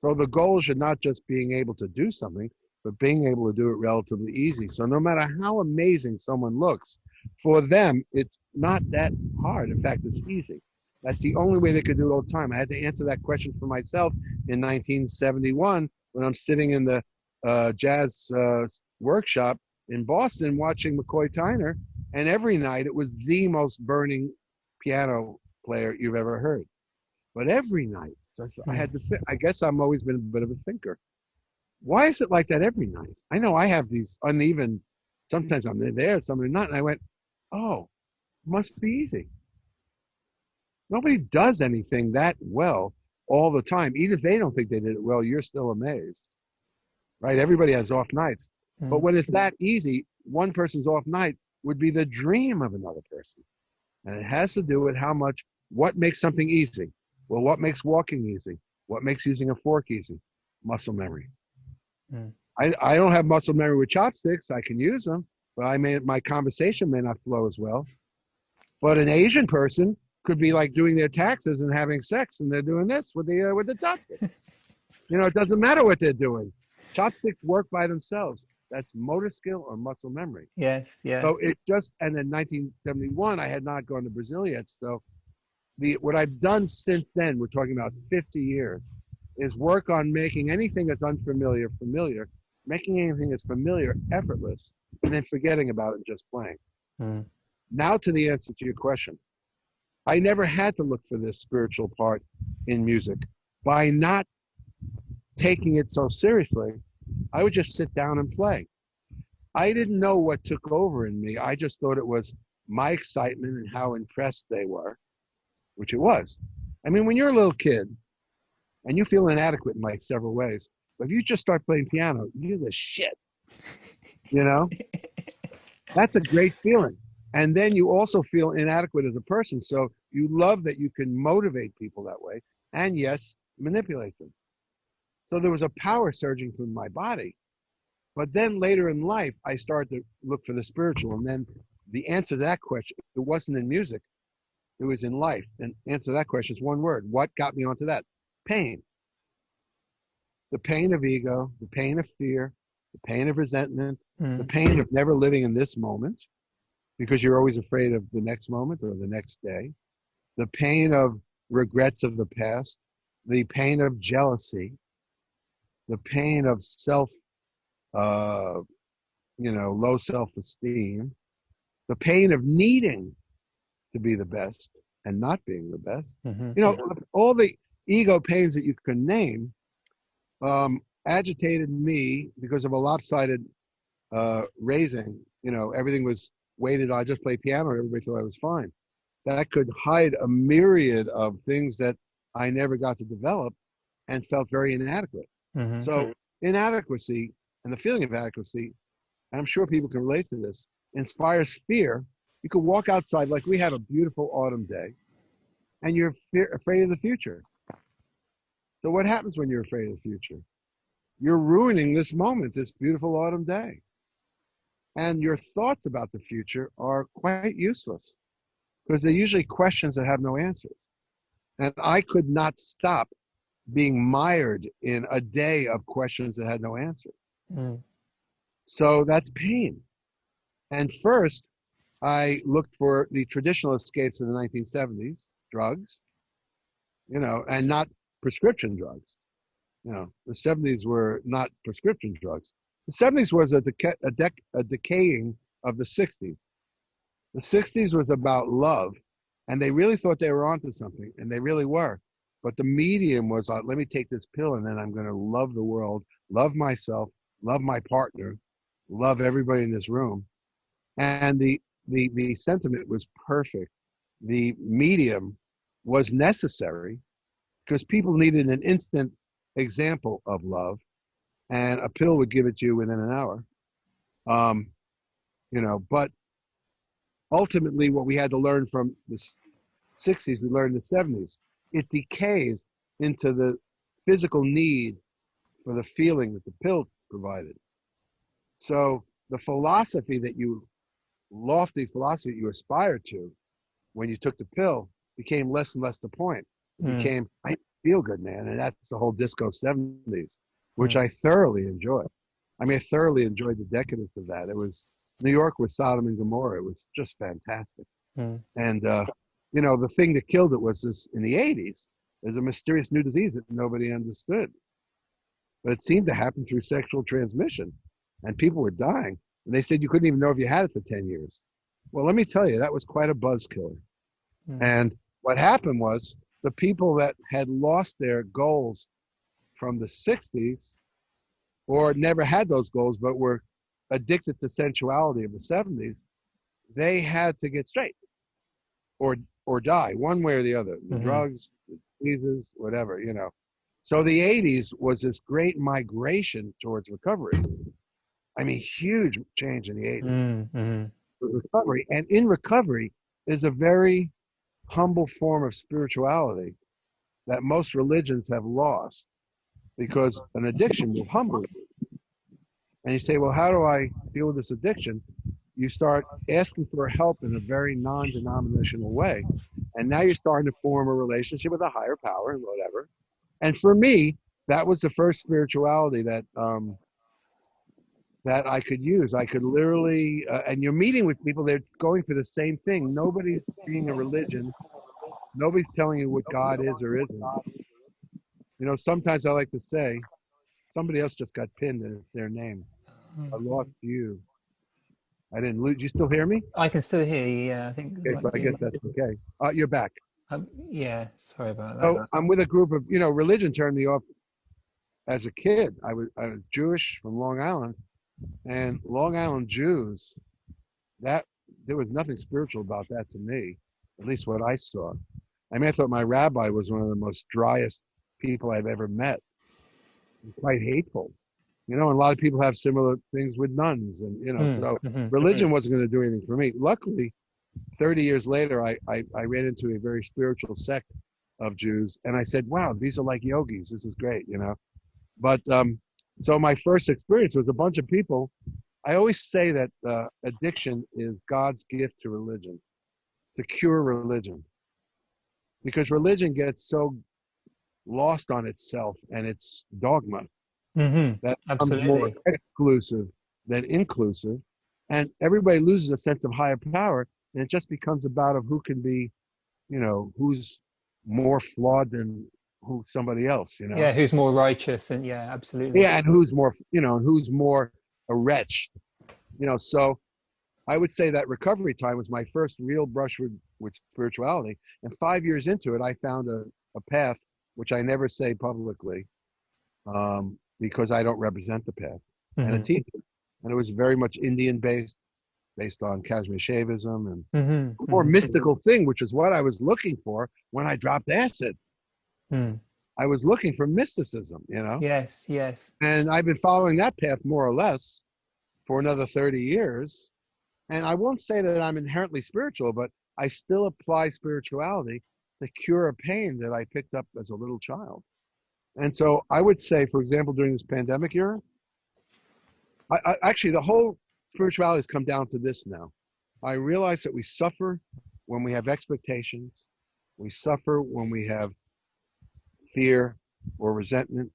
[SPEAKER 2] So the goal should not just being able to do something, but being able to do it relatively easy. So no matter how amazing someone looks, for them, it's not that hard. In fact, it's easy. That's the only way they could do it all the time. I had to answer that question for myself in 1971 when I'm sitting in the jazz workshop in Boston watching McCoy Tyner, and every night it was the most burning piano player you've ever heard. But every night, so I had to I guess I've always been a bit of a thinker. Why is it like that every night? I know I have these uneven, sometimes I'm there, sometimes not, and I went, oh, it must be easy. Nobody does anything that well all the time. Even if they don't think they did it well, you're still amazed, right? Everybody has off nights. But when it's that easy, one person's off night would be the dream of another person. And it has to do with what makes something easy? Well, what makes walking easy? What makes using a fork easy? Muscle memory.
[SPEAKER 1] Mm.
[SPEAKER 2] I don't have muscle memory with chopsticks. I can use them, but my conversation may not flow as well. But an Asian person could be like doing their taxes and having sex, and they're doing this with the chopsticks. It doesn't matter what they're doing. Chopsticks work by themselves. That's motor skill or muscle memory.
[SPEAKER 1] Yes, yeah.
[SPEAKER 2] So and in 1971, I had not gone to Brazil yet. So what I've done since then, we're talking about 50 years, is work on making anything that's unfamiliar familiar, making anything that's familiar effortless, and then forgetting about it and just playing.
[SPEAKER 1] Mm.
[SPEAKER 2] Now to the answer to your question. I never had to look for this spiritual part in music. By not taking it so seriously, I would just sit down and play. I didn't know what took over in me. I just thought it was my excitement and how impressed they were, which it was. I mean, when you're a little kid and you feel inadequate in like several ways, but if you just start playing piano, you're the shit. That's a great feeling. And then you also feel inadequate as a person. So you love that you can motivate people that way and, yes, manipulate them. So there was a power surging through my body. But then later in life, I started to look for the spiritual. And then the answer to that question, it wasn't in music. It was in life. And answer to that question is one word. What got me onto that? Pain. The pain of ego, the pain of fear, the pain of resentment, the pain of never living in this moment because you're always afraid of the next moment or the next day, the pain of regrets of the past, the pain of jealousy, the pain of low self-esteem, the pain of needing to be the best and not being the best. All the ego pains that you can name agitated me because of a lopsided raising. Everything was weighted. I just play piano. Everybody thought I was fine. That could hide a myriad of things that I never got to develop and felt very inadequate. So inadequacy and the feeling of inadequacy, and I'm sure people can relate to this, inspires fear. You could walk outside like we had a beautiful autumn day and you're afraid of the future. So what happens when you're afraid of the future? You're ruining this moment, this beautiful autumn day. And your thoughts about the future are quite useless because they're usually questions that have no answers. And I could not stop being mired in a day of questions that had no answer. So that's pain. And first, I looked for the traditional escapes of the 1970s, drugs, and not prescription drugs. The 70s were not prescription drugs. The 70s was a decaying of the 60s. The 60s was about love, and they really thought they were onto something, and they really were. But the medium was, let me take this pill, and then I'm going to love the world, love myself, love my partner, love everybody in this room. And the sentiment was perfect. The medium was necessary because people needed an instant example of love, and a pill would give it to you within an hour. But ultimately what we had to learn from the 60s, we learned in the 70s. It decays into the physical need for the feeling that the pill provided. So the lofty philosophy that you aspired to when you took the pill became less and less the point. It became, I feel good, man. And that's the whole disco 70s, which I thoroughly enjoyed. I mean, I thoroughly enjoyed the decadence of that. It was, New York was Sodom and Gomorrah. It was just fantastic. And, the thing that killed it was this, in the 80s, there's a mysterious new disease that nobody understood. But it seemed to happen through sexual transmission. And people were dying. And they said you couldn't even know if you had it for 10 years. Well, let me tell you, that was quite a buzz killer. And what happened was the people that had lost their goals from the 60s or never had those goals but were addicted to sensuality of the 70s, they had to get straight or die one way or the other. The drugs, the diseases, whatever, So the 80s was this great migration towards recovery. I mean, huge change in the 80s.
[SPEAKER 1] Mm-hmm.
[SPEAKER 2] Recovery. And in recovery is a very humble form of spirituality that most religions have lost, because an addiction will humble you. And you say, well, how do I deal with this addiction? You start asking for help in a very non-denominational way. And now you're starting to form a relationship with a higher power and whatever. And for me, that was the first spirituality that I could use. I could literally, and you're meeting with people, they're going for the same thing. Nobody's being a religion. Nobody's telling you what God is or isn't. You know, sometimes I like to say, somebody else just got pinned and it's their name. I lost you. I didn't lose. You still hear me?
[SPEAKER 1] I can still hear you. Yeah, I think
[SPEAKER 2] Okay, so I guess that's okay. You're back.
[SPEAKER 1] yeah, sorry about that.
[SPEAKER 2] So I'm with a group of, religion turned me off as a kid. I was Jewish from Long Island, and Long Island Jews, that there was nothing spiritual about that to me, at least what I saw. I mean, I thought my rabbi was one of the most driest people I've ever met. Quite hateful. And a lot of people have similar things with nuns, and so religion wasn't going to do anything for me. Luckily, 30 years later, I ran into a very spiritual sect of Jews, and I said, wow, these are like yogis. This is great. But so my first experience was a bunch of people. I always say that addiction is God's gift to religion, to cure religion, because religion gets so lost on itself and its dogma that becomes more
[SPEAKER 1] Absolutely.
[SPEAKER 2] exclusive than inclusive, and everybody loses a sense of higher power, and it just becomes about of who can be, who's more flawed than who somebody else.
[SPEAKER 1] Yeah, who's more righteous? And yeah, absolutely.
[SPEAKER 2] Yeah, and who's more, and who's more a wretch. So I would say that recovery time was my first real brush with spirituality, and 5 years into it, I found a path which I never say publicly, because I don't represent the path, and a teacher. And it was very much Indian based on Kashmir Shaivism and a more mystical thing, which is what I was looking for when I dropped acid. I was looking for mysticism,
[SPEAKER 1] Yes, yes.
[SPEAKER 2] and I've been following that path more or less for another 30 years. And I won't say that I'm inherently spiritual, but I still apply spirituality to cure a pain that I picked up as a little child. And so I would say, for example, during this pandemic era, actually the whole spirituality has come down to this now. I realize that we suffer when we have expectations. We suffer when we have fear or resentment,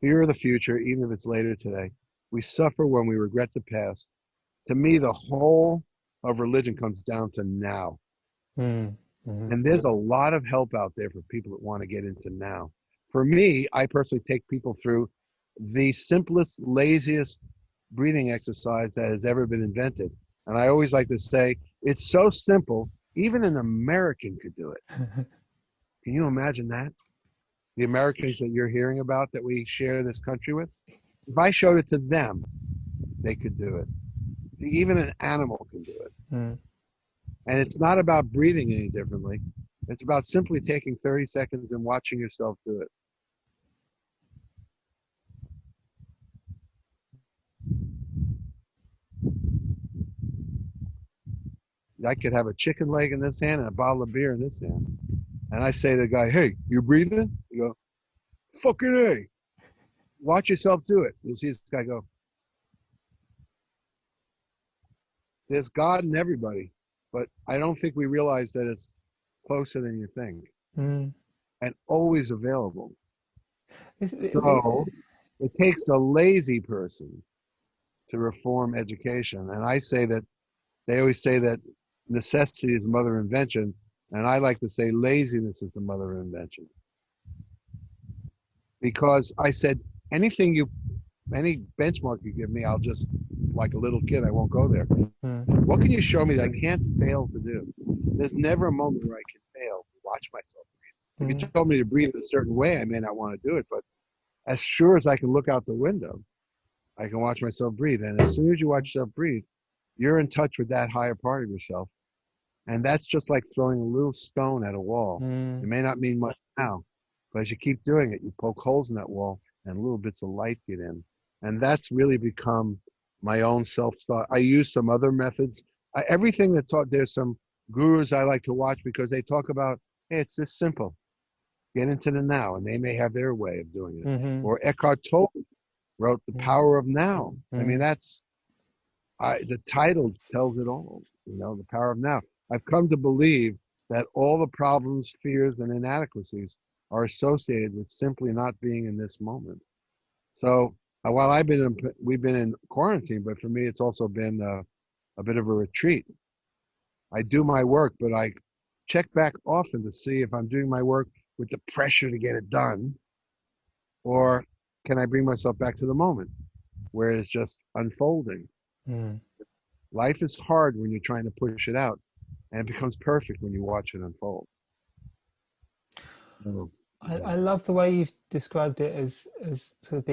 [SPEAKER 2] fear of the future, even if it's later today. We suffer when we regret the past. To me, the whole of religion comes down to now. And there's a lot of help out there for people that want to get into now. For me, I personally take people through the simplest, laziest breathing exercise that has ever been invented. And I always like to say, it's so simple, even an American could do it. Can you imagine that? The Americans that you're hearing about that we share this country with, if I showed it to them, they could do it. Even an animal can do it. And it's not about breathing any differently. It's about simply taking 30 seconds and watching yourself do it. I could have a chicken leg in this hand and a bottle of beer in this hand. And I say to the guy, hey, you breathing? You go, fucking A. Watch yourself do it. You'll see this guy go. There's God in everybody, but I don't think we realize that it's closer than you think and always available. So it takes a lazy person to reform education. And I say that they always say that necessity is the mother of invention. And I like to say laziness is the mother of invention. Because I said, any benchmark you give me, I'll just, like a little kid, I won't go there. What can you show me that I can't fail to do? There's never a moment where I can fail to watch myself breathe. If you told me to breathe in a certain way, I may not want to do it, but as sure as I can look out the window, I can watch myself breathe. And as soon as you watch yourself breathe, you're in touch with that higher part of yourself. And that's just like throwing a little stone at a wall. It may not mean much now, but as you keep doing it, you poke holes in that wall and little bits of light get in. And that's really become my own self-thought. I use some other methods. Everything that taught, there's some gurus I like to watch because they talk about, hey, it's this simple. Get into the now, and they may have their way of doing it.
[SPEAKER 1] Mm-hmm.
[SPEAKER 2] Or Eckhart Tolle wrote The Power of Now. I mean, the title tells it all, The Power of Now. I've come to believe that all the problems, fears, and inadequacies are associated with simply not being in this moment. So while we've been in quarantine, but for me, it's also been a bit of a retreat. I do my work, but I check back often to see if I'm doing my work with the pressure to get it done, or can I bring myself back to the moment where it's just unfolding?
[SPEAKER 1] Mm.
[SPEAKER 2] Life is hard when you're trying to push it out, and it becomes perfect when you watch it unfold. So,
[SPEAKER 1] I love the way you've described it as sort of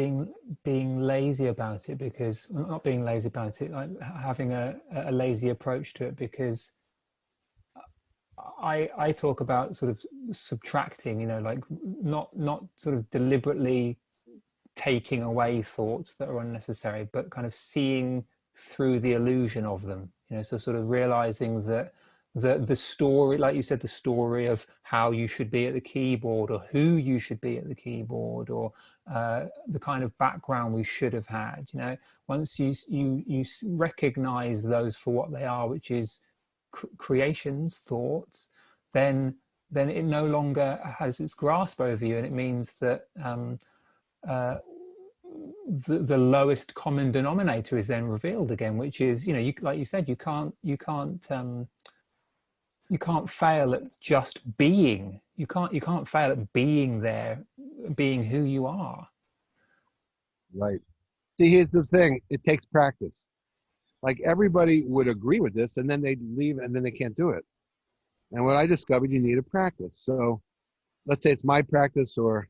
[SPEAKER 1] being lazy about it, because, well, not being lazy about it, like having a lazy approach to it, because I talk about sort of subtracting, like not sort of deliberately taking away thoughts that are unnecessary, but kind of seeing through the illusion of them, so sort of realizing that the story, like you said, the story of how you should be at the keyboard, or who you should be at the keyboard, or the kind of background we should have had, once you recognize those for what they are, which is creations, thoughts, then it no longer has its grasp over you, and it means that the lowest common denominator is then revealed again, which is, like you said, you can't fail at just being. You can't fail at being there, being who you are.
[SPEAKER 2] right. See, here's the thing. It takes practice. Like, everybody would agree with this, and then they leave, and then they can't do it. And what I discovered, you need a practice. So let's say it's my practice, or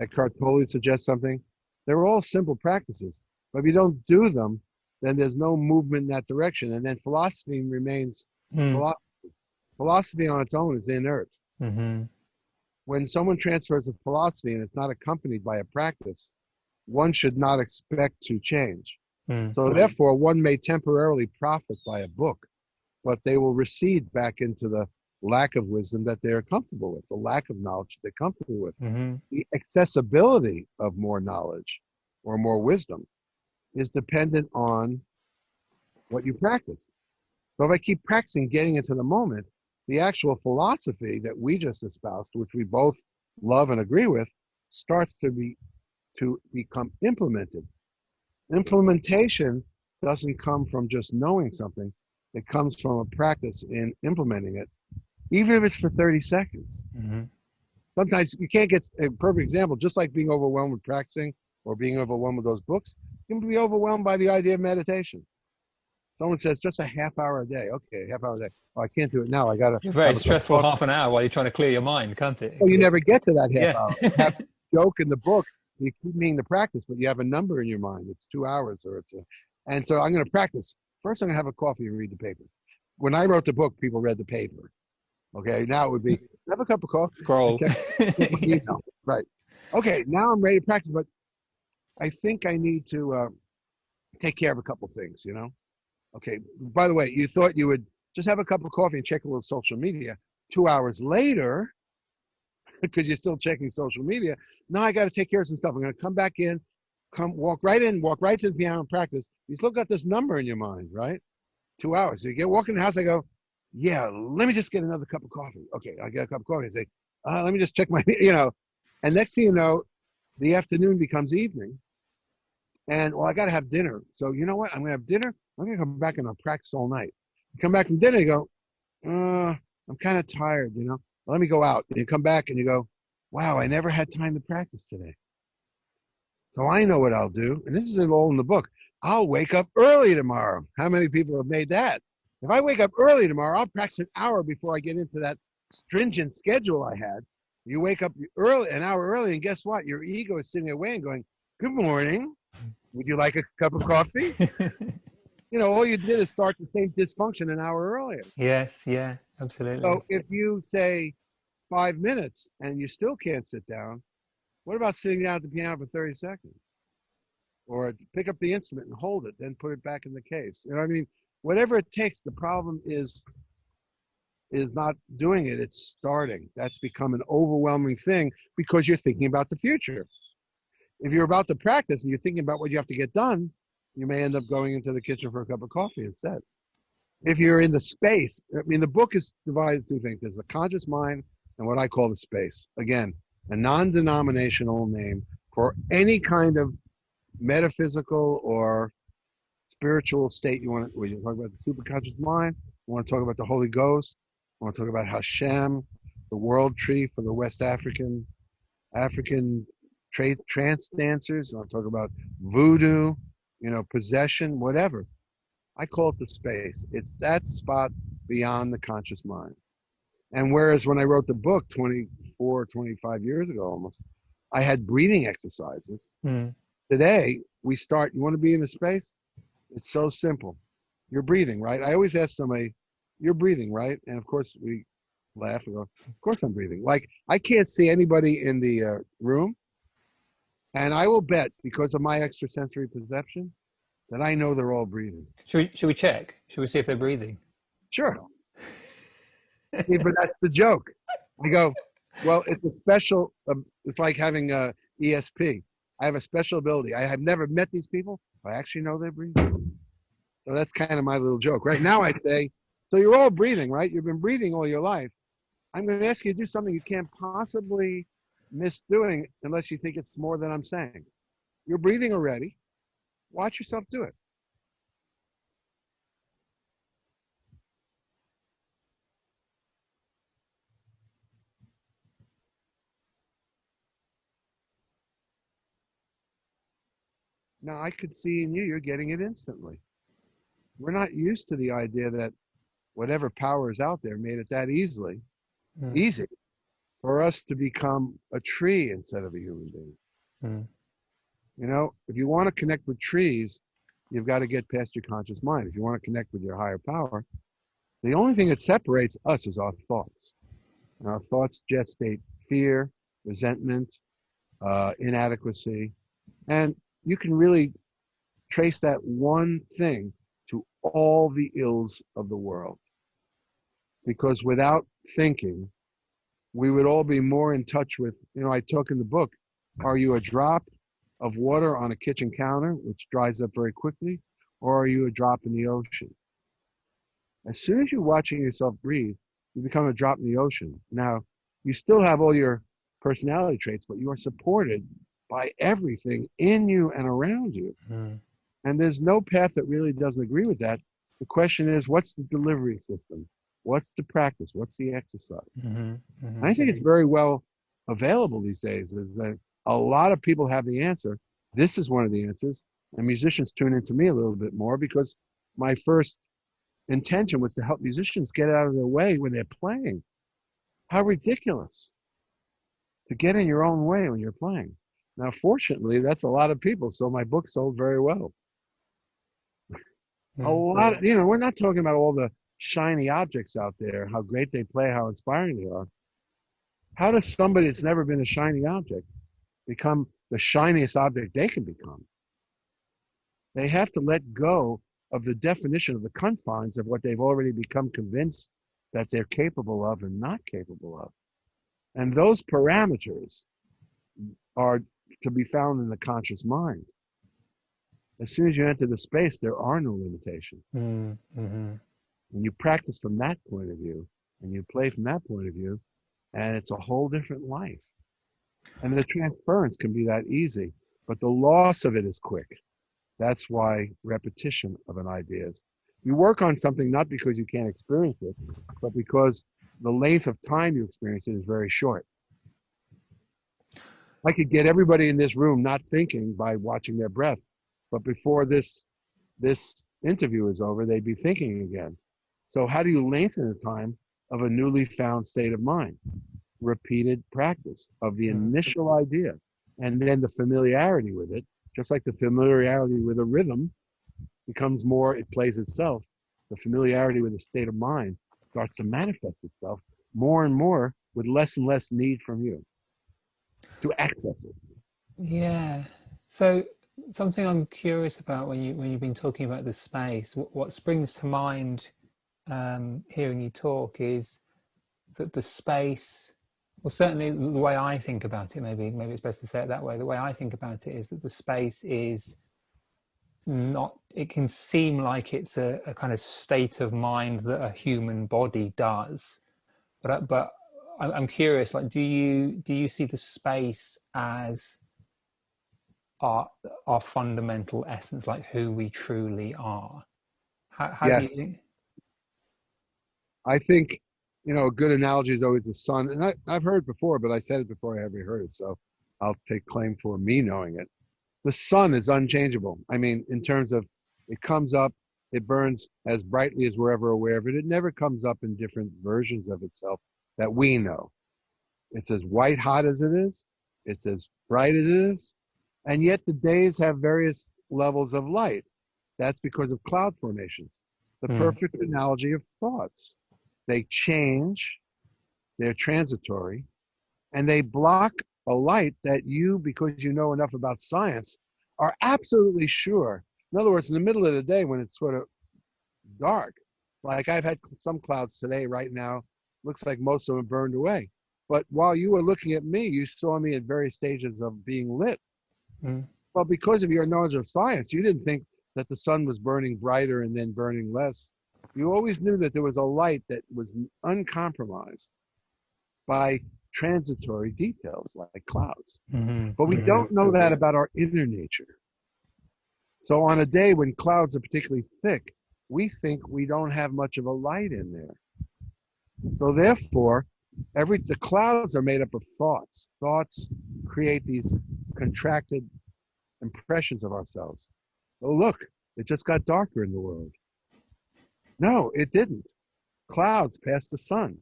[SPEAKER 2] Eckhart Tolle suggests something. They're all simple practices. But if you don't do them, then there's no movement in that direction. And then philosophy remains philosophy. Philosophy on its own is inert.
[SPEAKER 1] Mm-hmm.
[SPEAKER 2] When someone transfers a philosophy and it's not accompanied by a practice, one should not expect to change. So therefore, one may temporarily profit by a book, but they will recede back into the lack of wisdom that they're comfortable with, the lack of knowledge they're comfortable with.
[SPEAKER 1] Mm-hmm.
[SPEAKER 2] The accessibility of more knowledge or more wisdom is dependent on what you practice. So if I keep practicing getting into the moment, the actual philosophy that we just espoused, which we both love and agree with, starts to become implemented. Implementation doesn't come from just knowing something. It comes from a practice in implementing it, even if it's for 30 seconds.
[SPEAKER 1] Mm-hmm.
[SPEAKER 2] Sometimes you can't get a perfect example, just like being overwhelmed with practicing or being overwhelmed with those books. You can be overwhelmed by the idea of meditation. Someone says just a half hour a day. Okay, half hour a day. Oh, I can't do it now. I got to.
[SPEAKER 1] Very stressful half an hour while you're trying to clear your mind, can't it?
[SPEAKER 2] Well, you never get to that half hour.
[SPEAKER 1] Yeah.
[SPEAKER 2] You have a joke in the book. You keep meaning the practice, but you have a number in your mind. It's 2 hours, and so I'm going to practice. First, I'm going to have a coffee and read the paper. When I wrote the book, people read the paper. Okay, now it would be have a cup of coffee.
[SPEAKER 1] Scroll.
[SPEAKER 2] Right. Okay, now I'm ready to practice, but I think I need to take care of a couple things. Okay. By the way, you thought you would just have a cup of coffee and check a little social media. 2 hours later, because you're still checking social media, now I got to take care of some stuff. I'm going to come back in, walk right to the piano and practice. You still got this number in your mind, right? 2 hours. So you walk in the house, I go, yeah, let me just get another cup of coffee. Okay, I get a cup of coffee. I say, let me just check my, and next thing you know, the afternoon becomes evening. And, well, I got to have dinner. So you know what? I'm going to have dinner. I'm going to come back and I'll practice all night. You come back from dinner, you go, I'm kind of tired, Well, let me go out. And you come back and you go, wow, I never had time to practice today. So I know what I'll do. And this is all in the book. I'll wake up early tomorrow. How many people have made that? If I wake up early tomorrow, I'll practice an hour before I get into that stringent schedule I had. You wake up early, an hour early, and guess what? Your ego is sitting away and going, good morning. Would you like a cup of coffee? All you did is start the same dysfunction an hour earlier.
[SPEAKER 1] Yes, yeah, absolutely.
[SPEAKER 2] So if you say 5 minutes and you still can't sit down, what about sitting down at the piano for 30 seconds? or pick up the instrument and hold it, then put it back in the case. You know what I mean? Whatever it takes. The problem is not doing it. It's starting. That's become an overwhelming thing because you're thinking about the future. If you're about to practice and you're thinking about what you have to get done, you may end up going into the kitchen for a cup of coffee instead. If you're in the space, I mean, the book is divided into two things. There's the conscious mind and what I call the space. Again, a non-denominational name for any kind of metaphysical or spiritual state you want to. We talk about the superconscious mind. We want to talk about the Holy Ghost. We want to talk about Hashem, the world tree for the West African trance dancers. We want to talk about voodoo, possession, whatever. I call it the space. It's that spot beyond the conscious mind. And whereas when I wrote the book 24, 25 years ago almost, I had breathing exercises. Today, we start, you want to be in the space? It's so simple. You're breathing, right? I always ask somebody, you're breathing, right? And of course, we laugh and go, of course I'm breathing. Like, I can't see anybody in the room. And I will bet, because of my extrasensory perception, that I know they're all breathing.
[SPEAKER 1] Should we check? Should we see if they're breathing?
[SPEAKER 2] Sure. Yeah, but that's the joke. I go, well, it's a special, it's like having ESP. I have a special ability. I have never met these people. I actually know they're breathing. So that's kind of my little joke. Right now I say, so you're all breathing, right? You've been breathing all your life. I'm going to ask you to do something you can't possibly miss doing unless you think it's more than I'm saying. You're breathing already. Watch yourself do it. Now, I could see in you, you're getting it instantly. We're not used to the idea that whatever power is out there made it that easy for us to become a tree instead of a human being. If you want to connect with trees, you've got to get past your conscious mind. If you want to connect with your higher power, the only thing that separates us is our thoughts. And our thoughts gestate fear, resentment, inadequacy. And you can really trace that one thing to all the ills of the world. Because without thinking, we would all be more in touch with, I talk in the book, are you a drop of water on a kitchen counter, which dries up very quickly, or are you a drop in the ocean? As soon as you're watching yourself breathe, you become a drop in the ocean. Now, you still have all your personality traits, but you are supported by everything in you and around you. And there's no path that really doesn't agree with that. The question is, what's the delivery system? What's the practice? What's the exercise? I think it's very well available these days. Is that a lot of people have the answer. This is one of the answers. And musicians tune into me a little bit more because my first intention was to help musicians get out of their way when they're playing. How ridiculous to get in your own way when you're playing. Now, fortunately, that's a lot of people. So my book sold very well. A lot, we're not talking about all the shiny objects out there, how great they play, how inspiring they are. How does somebody that's never been a shiny object become the shiniest object they can become? They have to let go of the definition of the confines of what they've already become convinced that they're capable of and not capable of. And those parameters are to be found in the conscious mind. As soon as you enter the space, there are no limitations. And you practice from that point of view, and you play from that point of view, and it's a whole different life. And the transference can be that easy, but the loss of it is quick. That's why repetition of an idea is. You work on something not because you can't experience it, but because the length of time you experience it is very short. I could get everybody in this room not thinking by watching their breath, but before this interview is over, they'd be thinking again. So how do you lengthen the time of a newly found state of mind? Repeated practice of the initial idea, and then the familiarity with it, just like the familiarity with a rhythm becomes more, it plays itself. The familiarity with a state of mind starts to manifest itself more and more with less and less need from you to access it.
[SPEAKER 1] Yeah. So Something I'm curious about when you've been talking about this space, what springs to mind hearing you talk is that the space, well, certainly the way I think about it, maybe it's best to say it that way. The way I think about it is that the space is not. It can seem like it's a kind of state of mind that a human body does, but I'm curious. Like, do you see the space as our our fundamental essence, like who we truly are? How do you
[SPEAKER 2] Yes,
[SPEAKER 1] think?
[SPEAKER 2] I think, a good analogy is always the sun. And I've heard it before, but I said it before I ever heard it. So I'll take claim for me knowing it. The sun is unchangeable. I mean, in terms of it comes up, it burns as brightly as we're ever aware of it. It never comes up in different versions of itself that we know. It's as white hot as it is. It's as bright as it is. And yet the days have various levels of light. That's because of cloud formations. The
[SPEAKER 1] Mm,
[SPEAKER 2] perfect analogy of thoughts. They change, they're transitory, and they block a light that you, because you know enough about science, are absolutely sure. In other words, in the middle of the day when it's sort of dark, like I've had some clouds today, right now, looks like most of them burned away. But while you were looking at me, you saw me at various stages of being lit.
[SPEAKER 1] mm,
[SPEAKER 2] Well, because of your knowledge of science, you didn't think that the sun was burning brighter and then burning less. You always knew that there was a light that was uncompromised by transitory details like clouds.
[SPEAKER 1] mhm,
[SPEAKER 2] But we
[SPEAKER 1] mhm,
[SPEAKER 2] don't know that about our inner nature. So on a day when clouds are particularly thick, we think we don't have much of a light in there. So therefore, the clouds are made up of thoughts. Thoughts create these contracted impressions of ourselves. Oh, look, it just got darker in the world. No, it didn't. Clouds passed the sun.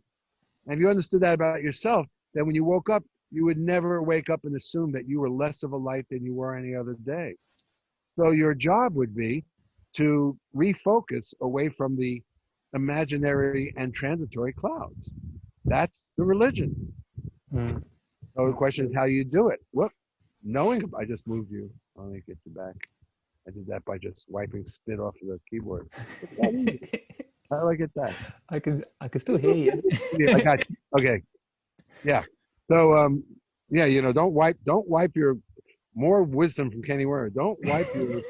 [SPEAKER 2] And if you understood that about yourself, then when you woke up, you would never wake up and assume that you were less of a light than you were any other day. So your job would be to refocus away from the imaginary and transitory clouds. That's the religion.
[SPEAKER 1] mm.
[SPEAKER 2] So the question is how you do it. Whoop, knowing, I just moved you. Let me get you back. I did that by just wiping spit off of the keyboard. It's that easy. How do I get that?
[SPEAKER 1] I can still hear you.
[SPEAKER 2] Yeah, I got you. Okay. Yeah. So yeah, don't wipe your more wisdom from Kenny Werner. Don't wipe your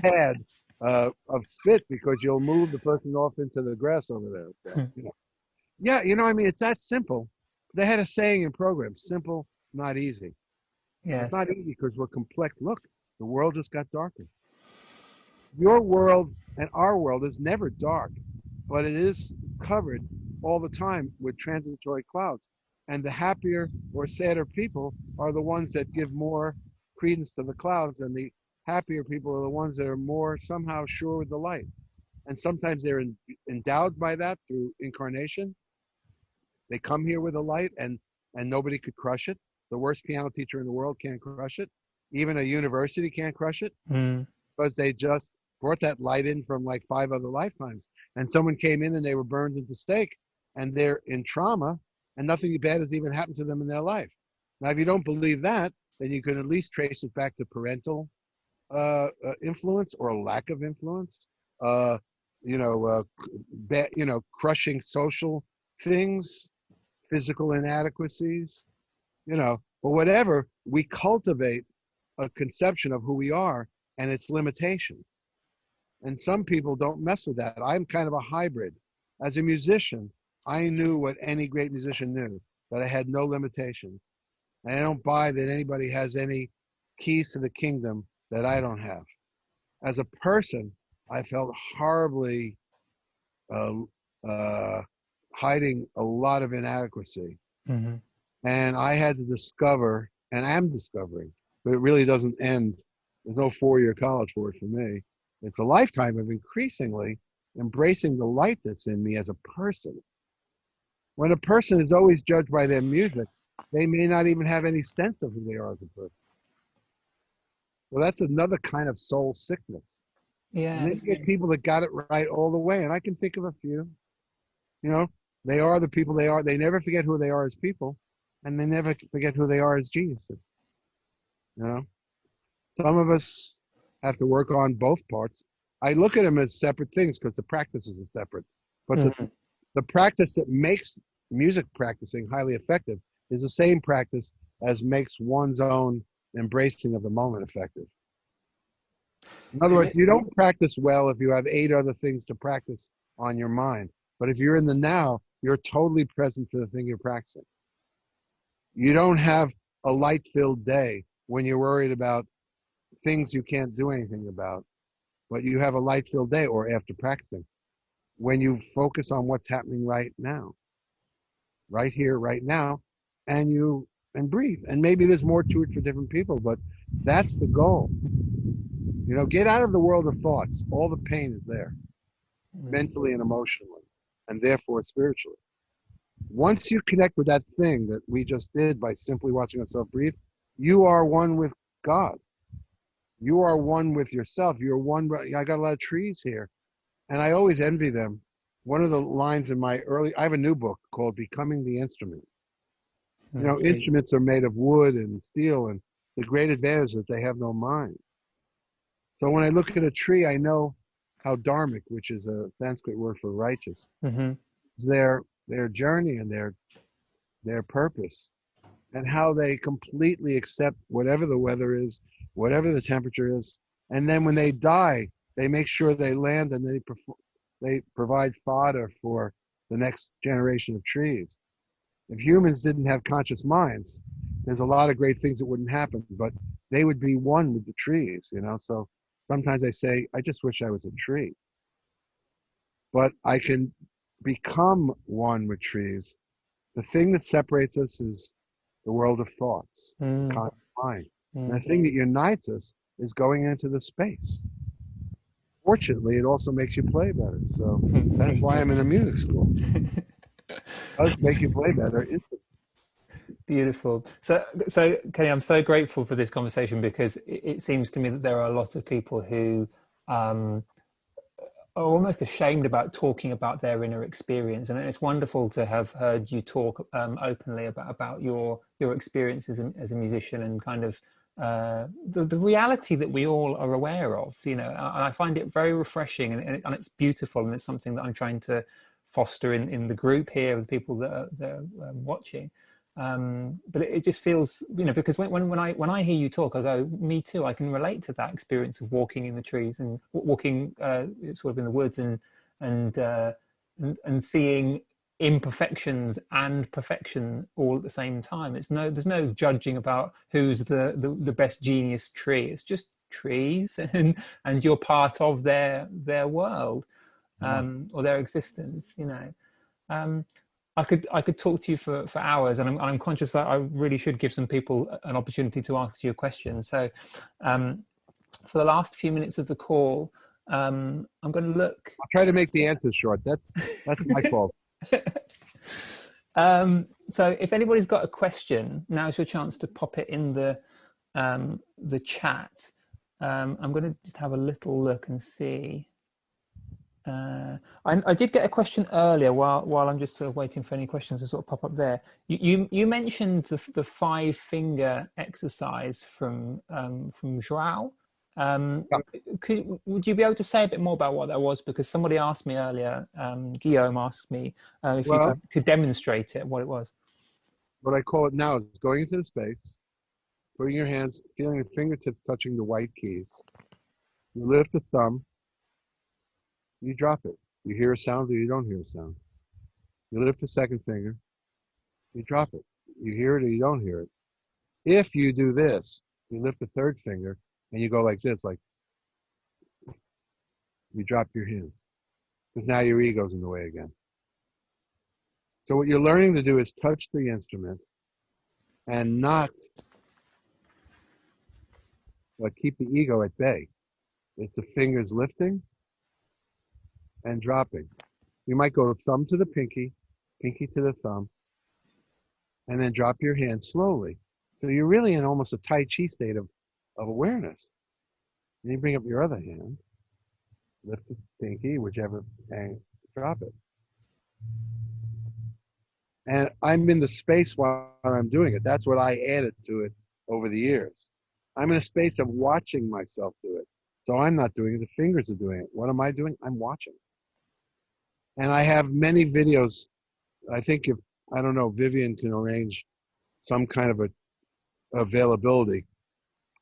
[SPEAKER 2] pad of spit because you'll move the person off into the grass over there. So yeah, I mean it's that simple. They had a saying in programs, simple, not easy. It's
[SPEAKER 1] Yes.
[SPEAKER 2] not easy because we're complex. Look, the world just got darker. Your world and our world is never dark, but it is covered all the time with transitory clouds. And the happier or sadder people are the ones that give more credence to the clouds, and the happier people are the ones that are more somehow sure with the light. And sometimes they're endowed by that through incarnation. They come here with a light, and nobody could crush it. The worst piano teacher in the world can't crush it. Even a university can't crush it
[SPEAKER 1] Mm,
[SPEAKER 2] because they just brought that light in from like 5 other lifetimes. And someone came in and they were burned into stake and they're in trauma and nothing bad has even happened to them in their life. Now, if you don't believe that, then you can at least trace it back to parental influence or lack of influence, uh, crushing social things, physical inadequacies, but whatever, we cultivate a conception of who we are and its limitations. And some people don't mess with that. I'm kind of a hybrid. As a musician, I knew what any great musician knew, that I had no limitations. And I don't buy that anybody has any keys to the kingdom that I don't have. As a person, I felt horribly uh, uh, hiding a lot of inadequacy.
[SPEAKER 1] mhm.
[SPEAKER 2] And I had to discover, and I'm discovering, but it really doesn't end. There's no 4-year college for it for me. It's a lifetime of increasingly embracing the light that's in me as a person. When a person is always judged by their music, they may not even have any sense of who they are as a person. Well, that's another kind of soul sickness. And then
[SPEAKER 1] Yes.
[SPEAKER 2] you get people that got it right all the way, and I can think of a few. You know, they are the people they are. They never forget who they are as people, and they never forget who they are as geniuses. You know, some of us have to work on both parts. I look at them as separate things because the practices are separate. But
[SPEAKER 1] Mm-hmm.
[SPEAKER 2] the practice that makes music practicing highly effective is the same practice as makes one's own embracing of the moment effective. In other words, you don't practice well if you have 8 other things to practice on your mind. But if you're in the now, you're totally present for the thing you're practicing. You don't have a light-filled day when you're worried about things you can't do anything about, but you have a light-filled day, or after practicing, when you focus on what's happening right now, right here, right now, and breathe. And maybe there's more to it for different people, but that's the goal. Get out of the world of thoughts. All the pain is there, mentally and emotionally, and therefore spiritually. Once you connect with that thing that we just did by simply watching yourself breathe, you are one with God. You are one with yourself. You're one. I got a lot of trees here, and I always envy them. One of the lines in I have a new book called Becoming the Instrument. Instruments are made of wood and steel, and the great advantage is that they have no mind. So when I look at a tree, I know how dharmic, which is a Sanskrit word for righteous, is their journey and their purpose, and how they completely accept whatever the weather is, whatever the temperature is, and then when they die, they make sure they land and they provide fodder for the next generation of trees. If humans didn't have conscious minds, there's a lot of great things that wouldn't happen, but they would be one with the trees, So sometimes I say, I just wish I was a tree. But I can become one with trees. The thing that separates us is the world of thoughts, the conscious mind. And the thing that unites us is going into the space. Fortunately, it also makes you play better. So that's why I'm in a music school. It does make you play better instantly.
[SPEAKER 1] Beautiful. So Kenny, I'm so grateful for this conversation, because it seems to me that there are lots of people who are almost ashamed about talking about their inner experience, and it's wonderful to have heard you talk openly about your experience as a musician, and kind of the reality that we all are aware of. And I find it very refreshing, and it's beautiful, and it's something that I'm trying to foster in the group here with people that are watching. But it just feels, because when I hear you talk, I go, me too. I can relate to that experience of walking in the trees and walking sort of in the woods and seeing imperfections and perfection all at the same time. There's no judging about who's the best genius tree. It's just trees, and you're part of their world, or their existence. I could talk to you for hours, and I'm conscious that I really should give some people an opportunity to ask you a question. So for the last few minutes of the call, I'm going to look.
[SPEAKER 2] I'll try to make the answers short. That's my fault.
[SPEAKER 1] So if anybody's got a question, now's your chance to pop it in the chat. I'm going to just have a little look and see. I did get a question earlier while I'm just sort of waiting for any questions to sort of pop up there. You mentioned the 5-finger exercise from Joao. Would you be able to say a bit more about what that was? Because somebody asked me earlier, Guillaume asked me if you could demonstrate it, what it was.
[SPEAKER 2] What I call it now is going into the space, putting your hands, feeling your fingertips touching the white keys. You lift the thumb. You drop it. You hear a sound or you don't hear a sound. You lift the second finger. You drop it. You hear it or you don't hear it. If you do this, you lift the third finger and you go like this, like you drop your hands. Because now your ego's in the way again. So what you're learning to do is touch the instrument and not keep the ego at bay. It's the fingers lifting and dropping. You might go thumb to the pinky, pinky to the thumb, and then drop your hand slowly. So you're really in almost a Tai Chi state of awareness. Then you bring up your other hand, lift the pinky, whichever, and drop it. And I'm in the space while I'm doing it. That's what I added to it over the years. I'm in a space of watching myself do it. So I'm not doing it. The fingers are doing it. What am I doing? I'm watching. And I have many videos. I think if, I don't know, Vivian can arrange some kind of a availability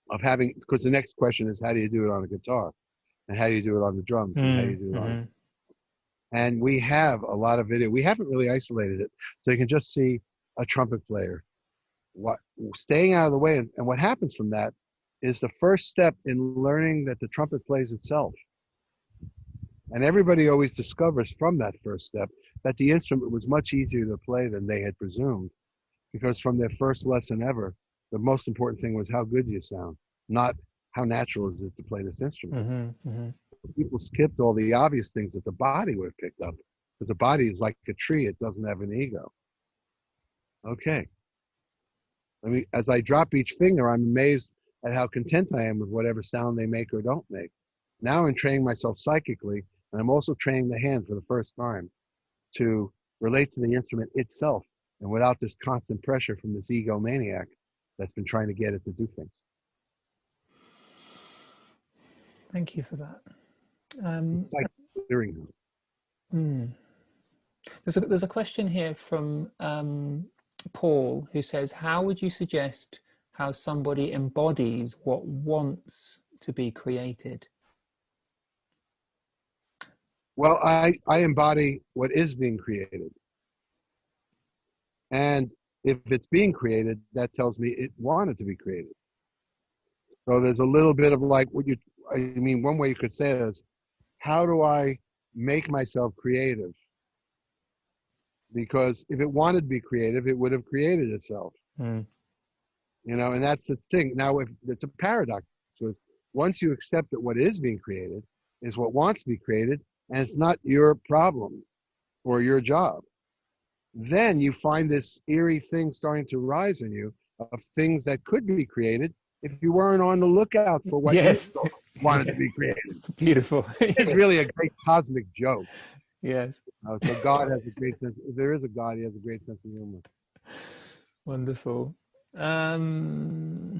[SPEAKER 2] of having, because the next question is, how do you do it on a guitar? And how do you do it on the drums? And how do you do it on, and we have a lot of video. We haven't really isolated it. So you can just see a trumpet player staying out of the way. And what happens from that is the first step in learning that the trumpet plays itself. And everybody always discovers from that first step that the instrument was much easier to play than they had presumed, because from their first lesson ever, the most important thing was how good you sound, not how natural is it to play this instrument. People skipped all the obvious things that the body would have picked up, because the body is like a tree. It doesn't have an ego. Okay. As I drop each finger, I'm amazed at how content I am with whatever sound they make or don't make. Now I'm training myself psychically, and I'm also training the hand for the first time to relate to the instrument itself, and without this constant pressure from this egomaniac that's been trying to get it to do things.
[SPEAKER 1] Thank you for that.
[SPEAKER 2] It's like clearing.
[SPEAKER 1] There's a question here from Paul, who says, how would you suggest how somebody embodies what wants to be created?
[SPEAKER 2] Well, I embody what is being created. And if it's being created, that tells me it wanted to be created. So there's a little bit of like one way you could say this, how do I make myself creative? Because if it wanted to be creative, it would have created itself. You know, and that's the thing. Now, if it's a paradox, because once you accept that what is being created is what wants to be created, and it's not your problem or your job, then you find this eerie thing starting to rise in you of things that could be created if you weren't on the lookout for what you wanted to be created.
[SPEAKER 1] Beautiful.
[SPEAKER 2] It's really a great cosmic joke.
[SPEAKER 1] Yes.
[SPEAKER 2] So God has a great sense. If there is a God, he has a great sense of humor.
[SPEAKER 1] Wonderful. Well,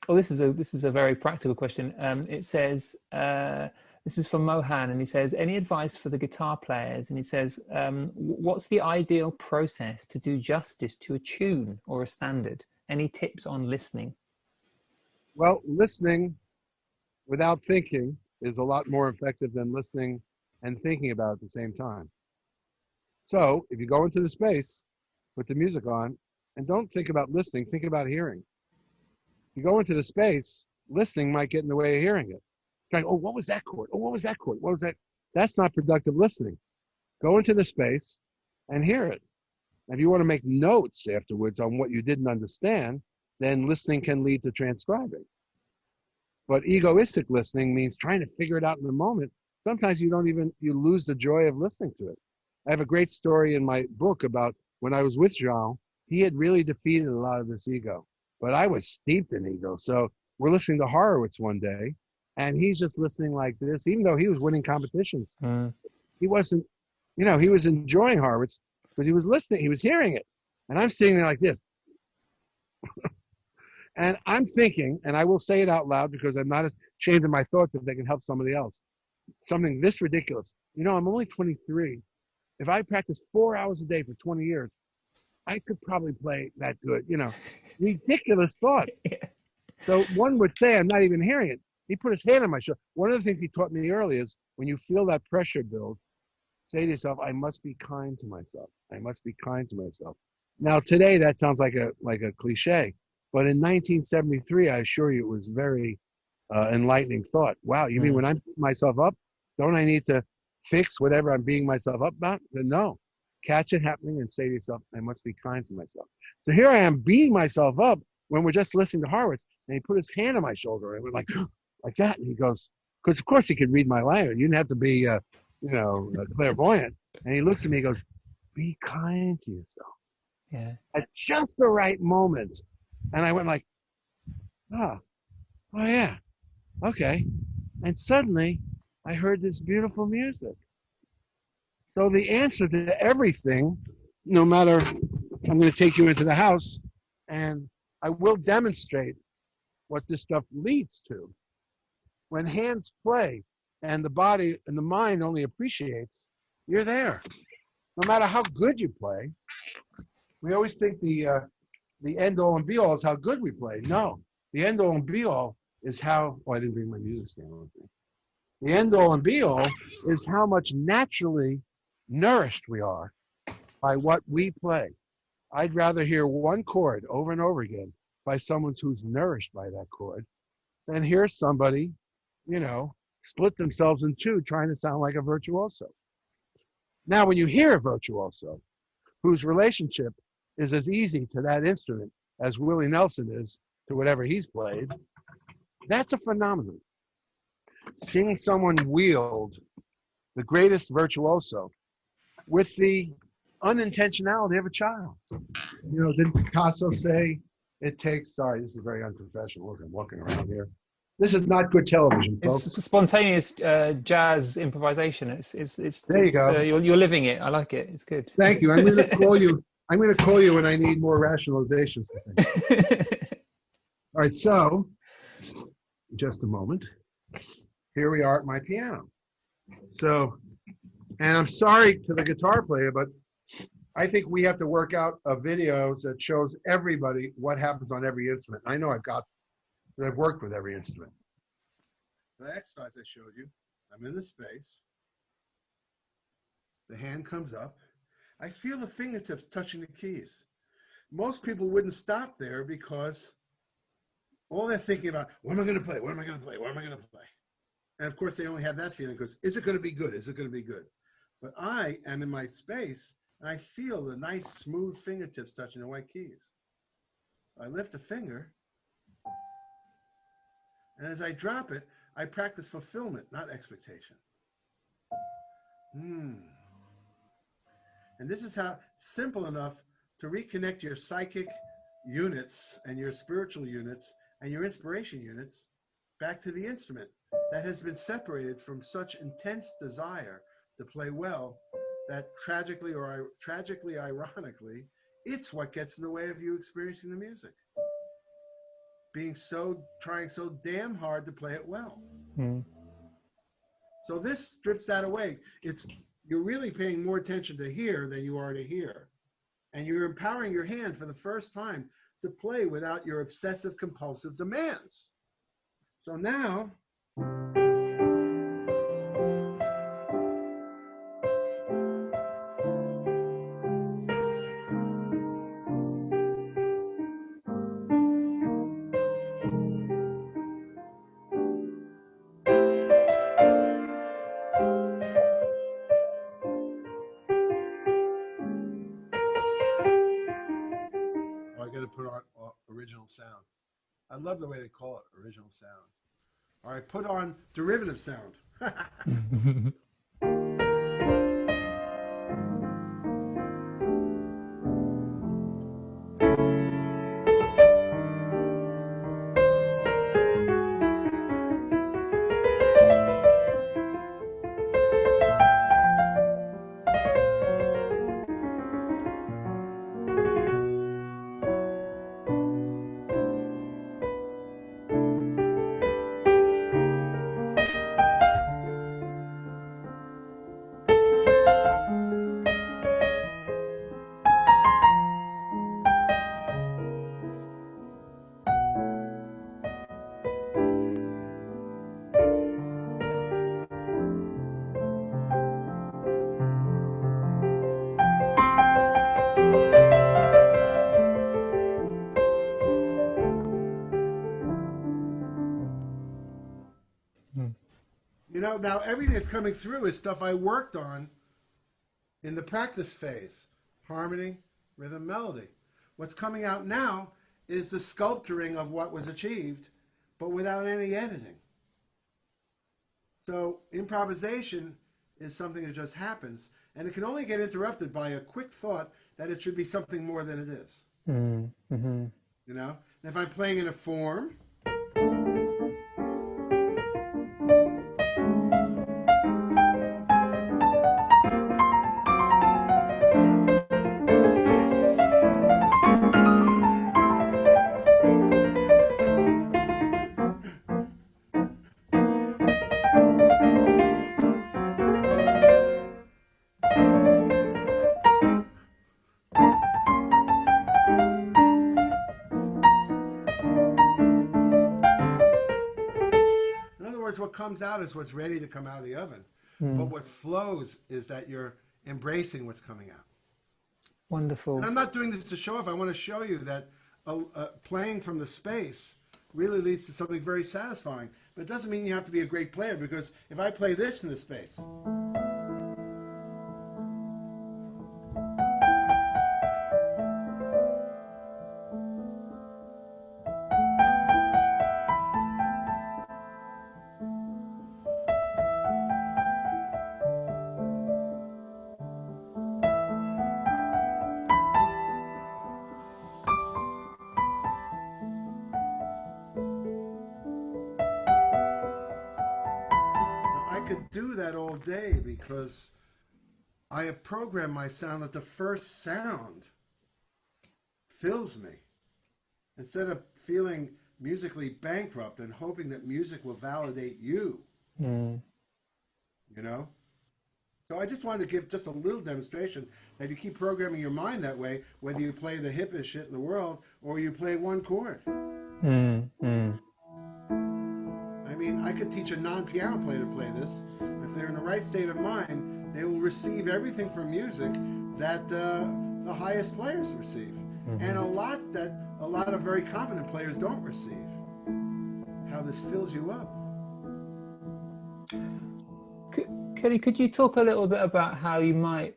[SPEAKER 1] this is a very practical question. It says, this is from Mohan, and he says, any advice for the guitar players? And he says, what's the ideal process to do justice to a tune or a standard? Any tips on listening?
[SPEAKER 2] Well, listening without thinking is a lot more effective than listening and thinking about it at the same time. So if you go into the space, put the music on, and don't think about listening, think about hearing. You go into the space, listening might get in the way of hearing it. Like, oh, what was that chord? Oh, what was that chord? What was that? That's not productive listening. Go into the space and hear it. And if you want to make notes afterwards on what you didn't understand, then listening can lead to transcribing. But egoistic listening means trying to figure it out in the moment. Sometimes you lose the joy of listening to it. I have a great story in my book about when I was with Jean. He had really defeated a lot of this ego, but I was steeped in ego. So we're listening to Horowitz one day, and he's just listening like this, even though he was winning competitions. He wasn't, he was enjoying Horowitz because he was listening, he was hearing it. And I'm sitting there like this. And I'm thinking, and I will say it out loud because I'm not ashamed of my thoughts if they can help somebody else. Something this ridiculous. I'm only 23. If I practiced 4 hours a day for 20 years, I could probably play that good, ridiculous thoughts. So one would say, I'm not even hearing it. He put his hand on my shoulder. One of the things he taught me early is when you feel that pressure build, say to yourself, I must be kind to myself. I must be kind to myself. Now today that sounds like a cliche, but in 1973, I assure you it was very enlightening thought. Wow, you mean when I'm beating myself up, don't I need to fix whatever I'm beating myself up about? Then no. Catch it happening and say to yourself, I must be kind to myself. So here I am beating myself up when we're just listening to Horowitz, and he put his hand on my shoulder, and we're like that, and he goes, because of course he could read my language. You didn't have to be, clairvoyant. And he looks at me and goes, be kind to yourself.
[SPEAKER 1] Yeah. At
[SPEAKER 2] just the right moment. And I went like, oh yeah, okay. And suddenly I heard this beautiful music. So the answer to everything, no matter, I'm going to take you into the house and I will demonstrate what this stuff leads to. when hands play and the body and the mind only appreciates, you're there. No matter how good you play, we always think the end all and be all is how good we play. No, the end all and be all is how, oh, I didn't bring my music stand with me. The end all and be all is how much naturally nourished we are by what we play. I'd rather hear one chord over and over again by someone who's nourished by that chord than hear somebody, you know, split themselves in two trying to sound like a virtuoso. Now, when you hear a virtuoso whose relationship is as easy to that instrument as Willie Nelson is to whatever he's played, that's a phenomenon. Seeing someone wield the greatest virtuoso with the unintentionality of a child. You know, didn't Picasso say it takes, sorry, this is very unprofessional. Look, I'm walking around here. This is not good television, folks.
[SPEAKER 1] It's spontaneous jazz improvisation. It's
[SPEAKER 2] there you go.
[SPEAKER 1] You're living it. I like it. It's good.
[SPEAKER 2] Thank you. I'm going to call you. I'm going to call you when I need more rationalizations for things. All right, so just a moment. Here we are at my piano. So, and I'm sorry to the guitar player, but I think we have to work out a video that shows everybody what happens on every instrument. I know I've worked with every instrument. The exercise I showed you, I'm in the space. The hand comes up. I feel the fingertips touching the keys. Most people wouldn't stop there because all they're thinking about, what am I going to play? What am I going to play? What am I going to play? And of course, they only have that feeling because, is it going to be good? Is it going to be good? But I am in my space, and I feel the nice, smooth fingertips touching the white keys. I lift a finger, and as I drop it, I practice fulfillment, not expectation. And this is how simple enough to reconnect your psychic units and your spiritual units and your inspiration units back to the instrument that has been separated from such intense desire to play well that tragically ironically, it's what gets in the way of you experiencing the music. Trying so damn hard to play it well. So this strips that away. You're really paying more attention to hear than you are to hear. And you're empowering your hand for the first time to play without your obsessive compulsive demands. So now, put on original sound. I love the way they call it original sound. All right, put on derivative sound. You know, now everything that's coming through is stuff I worked on in the practice phase. Harmony, rhythm, melody. What's coming out now is the sculpturing of what was achieved, but without any editing. So improvisation is something that just happens, and it can only get interrupted by a quick thought that it should be something more than it is.
[SPEAKER 1] Mm-hmm.
[SPEAKER 2] You know? And if I'm playing in a form, comes out is what's ready to come out of the oven.
[SPEAKER 1] Mm.
[SPEAKER 2] But what flows is that you're embracing what's coming out.
[SPEAKER 1] Wonderful.
[SPEAKER 2] And I'm not doing this to show off. I want to show you that playing from the space really leads to something very satisfying. But it doesn't mean you have to be a great player, because if I play this in the space, I could do that all day because I have programmed my sound that the first sound fills me. Instead of feeling musically bankrupt and hoping that music will validate you, you know? So I just wanted to give just a little demonstration that you keep programming your mind that way, whether you play the hippest shit in the world or you play one chord. I mean, I could teach a non-piano player to play this. If they're in the right state of mind, they will receive everything from music that the highest players receive, and a lot of very competent players don't receive. How this fills you up.
[SPEAKER 1] Kelly, could you talk a little bit about how you might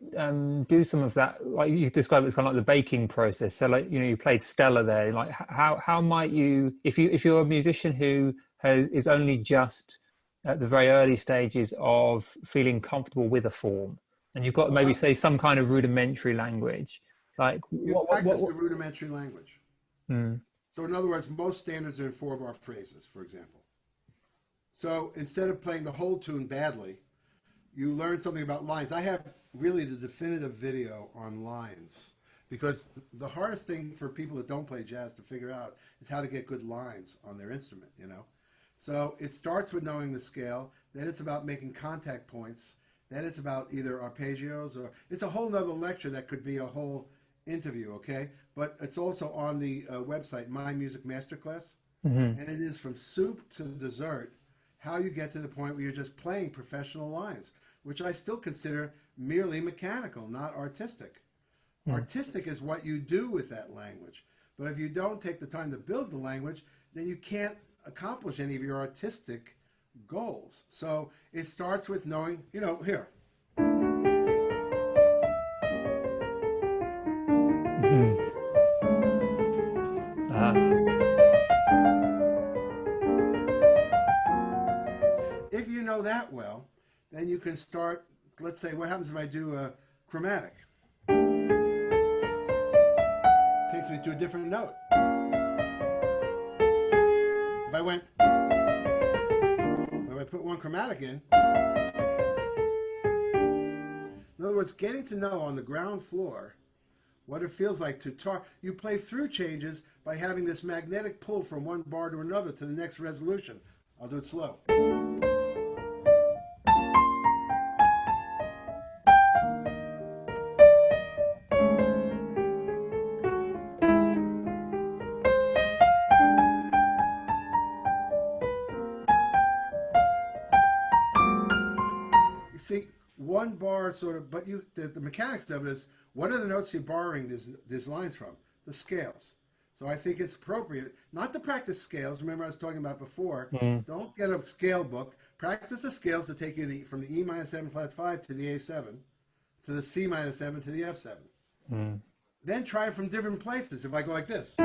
[SPEAKER 1] do some of that? Like you described it as kind of like the baking process. So, like, you know, you played Stella there. Like, how might you, if you're a musician who is only just at the very early stages of feeling comfortable with a form, and you've got maybe say some kind of rudimentary language, like
[SPEAKER 2] practice the rudimentary language. So, in other words, most standards are in 4-bar phrases, for example. So instead of playing the whole tune badly, you learn something about lines. I have really the definitive video on lines, because the hardest thing for people that don't play jazz to figure out is how to get good lines on their instrument, you know? So it starts with knowing the scale, then it's about making contact points, then it's about either arpeggios, or it's a whole nother lecture that could be a whole interview, okay? But it's also on the website, My Music Masterclass, and it is from soup to dessert, how you get to the point where you're just playing professional lines, which I still consider merely mechanical, not artistic. Artistic is what you do with that language. But if you don't take the time to build the language, then you can't accomplish any of your artistic goals. So it starts with knowing, you know, here. If you know that well, then you can start, let's say, what happens if I do a chromatic? Takes me to a different note. If I went, if I put one chromatic in other words, getting to know on the ground floor what it feels like to you play through changes by having this magnetic pull from one bar to another to the next resolution. I'll do it slow. See, one bar sort of, but the mechanics of it is, what are the notes you're borrowing these lines from? The scales. So I think it's appropriate not to practice scales. Remember I was talking about before, don't get a scale book. Practice the scales that take you from the E minor 7 flat 5 to the A7, to the C minor 7 to the F7. Then try it from different places. If I go like this.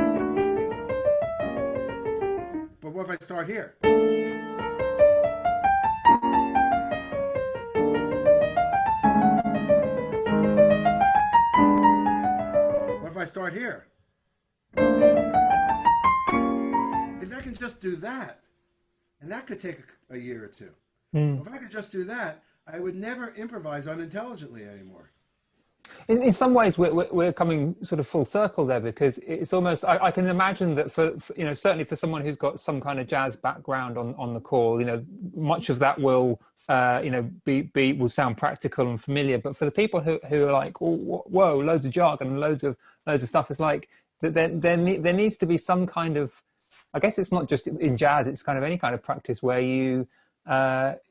[SPEAKER 2] But what if I start here? If I start here, if I can just do that, and that could take a year or two. If I could just do that, I would never improvise unintelligently anymore.
[SPEAKER 1] In some ways, we're coming sort of full circle there, because it's almost, I can imagine that for you know, certainly for someone who's got some kind of jazz background on the call, you know, much of that will you know, will sound practical and familiar. But for the people who are like, oh, whoa, loads of jargon and loads of stuff, it's like there needs to be some kind of, I guess it's not just in jazz, it's kind of any kind of practice where you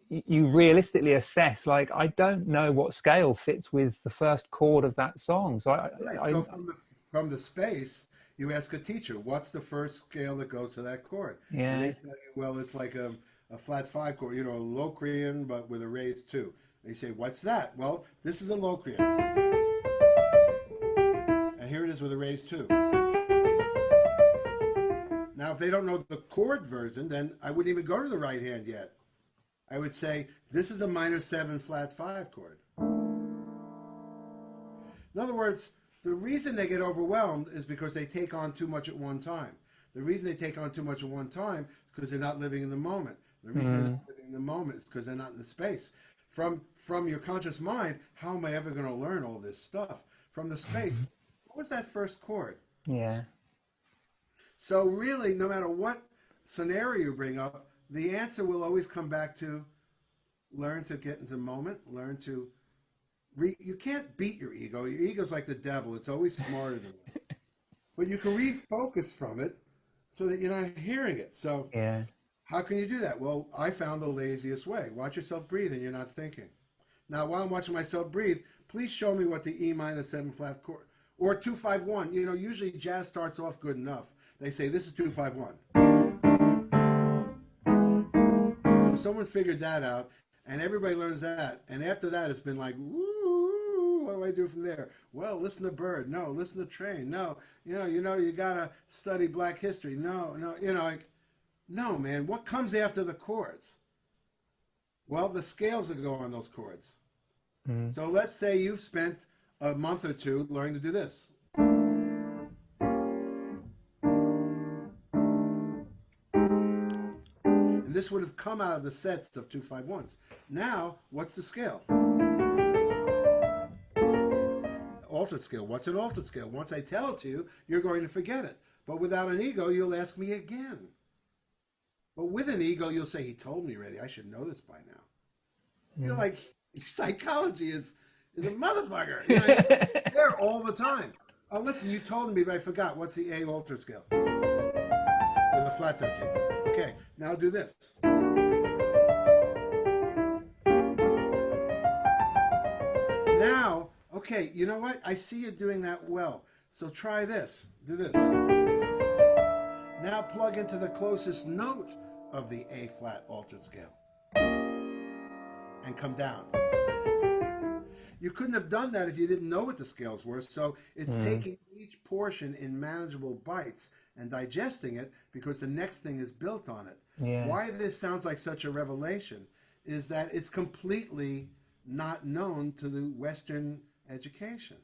[SPEAKER 1] you realistically assess, like, I don't know what scale fits with the first chord of that song. So
[SPEAKER 3] Right. So from the space, you ask a teacher, what's the first scale that goes to that chord? And they
[SPEAKER 1] yeah,
[SPEAKER 3] tell you, well, it's like a flat five chord, a Locrian, but with a raised two. And you say, what's that? Well, this is a Locrian. And here it is with a raised two. Now, if they don't know the chord version, then I wouldn't even go to the right hand yet. I would say, this is a minor seven flat five chord. In other words, the reason they get overwhelmed is because they take on too much at one time. The reason they take on too much at one time is because they're not living in the moment. The reason they're not living in the moment is because they're not in the space. From your conscious mind, how am I ever going to learn all this stuff? From the space, what was that first chord?
[SPEAKER 1] yeah,
[SPEAKER 3] So really, no matter what scenario you bring up, the answer will always come back to learn to get into the moment, learn to you can't beat your ego. Your ego's like the devil. It's always smarter than you. But you can refocus from it so that you're not hearing it. So
[SPEAKER 1] yeah.
[SPEAKER 3] how can you do that? Well, I found the laziest way. Watch yourself breathe and you're not thinking. Now, while I'm watching myself breathe, please show me what the E minor 7 flat chord or 251. Usually jazz starts off good enough. They say this is 251. So someone figured that out and everybody learns that. And after that, it's been like, woo. What do I do from there? Well, listen to Bird. No, listen to Train. No, you gotta study Black history. No, no, man. What comes after the chords? Well, the scales that go on those chords. So let's say you've spent a month or two learning to do this. And this would have come out of the sets of 251s. Now, what's the scale? Altered scale. What's an altered scale? Once I tell it to you, you're going to forget it. But without an ego, you'll ask me again. But with an ego, you'll say, he told me already. I should know this by now. You're like, psychology is a motherfucker. It's there all the time. Oh, listen, you told me, but I forgot. What's the A altered scale? With a flat 13. Okay, now do this. Now, okay, you know what? I see you doing that well. So try this. Do this. Now plug into the closest note of the A flat altered scale. And come down. You couldn't have done that if you didn't know what the scales were. So it's taking each portion in manageable bites and digesting it because the next thing is built on it.
[SPEAKER 1] Yes.
[SPEAKER 3] Why this sounds like such a revelation is that it's completely not known to the Western education.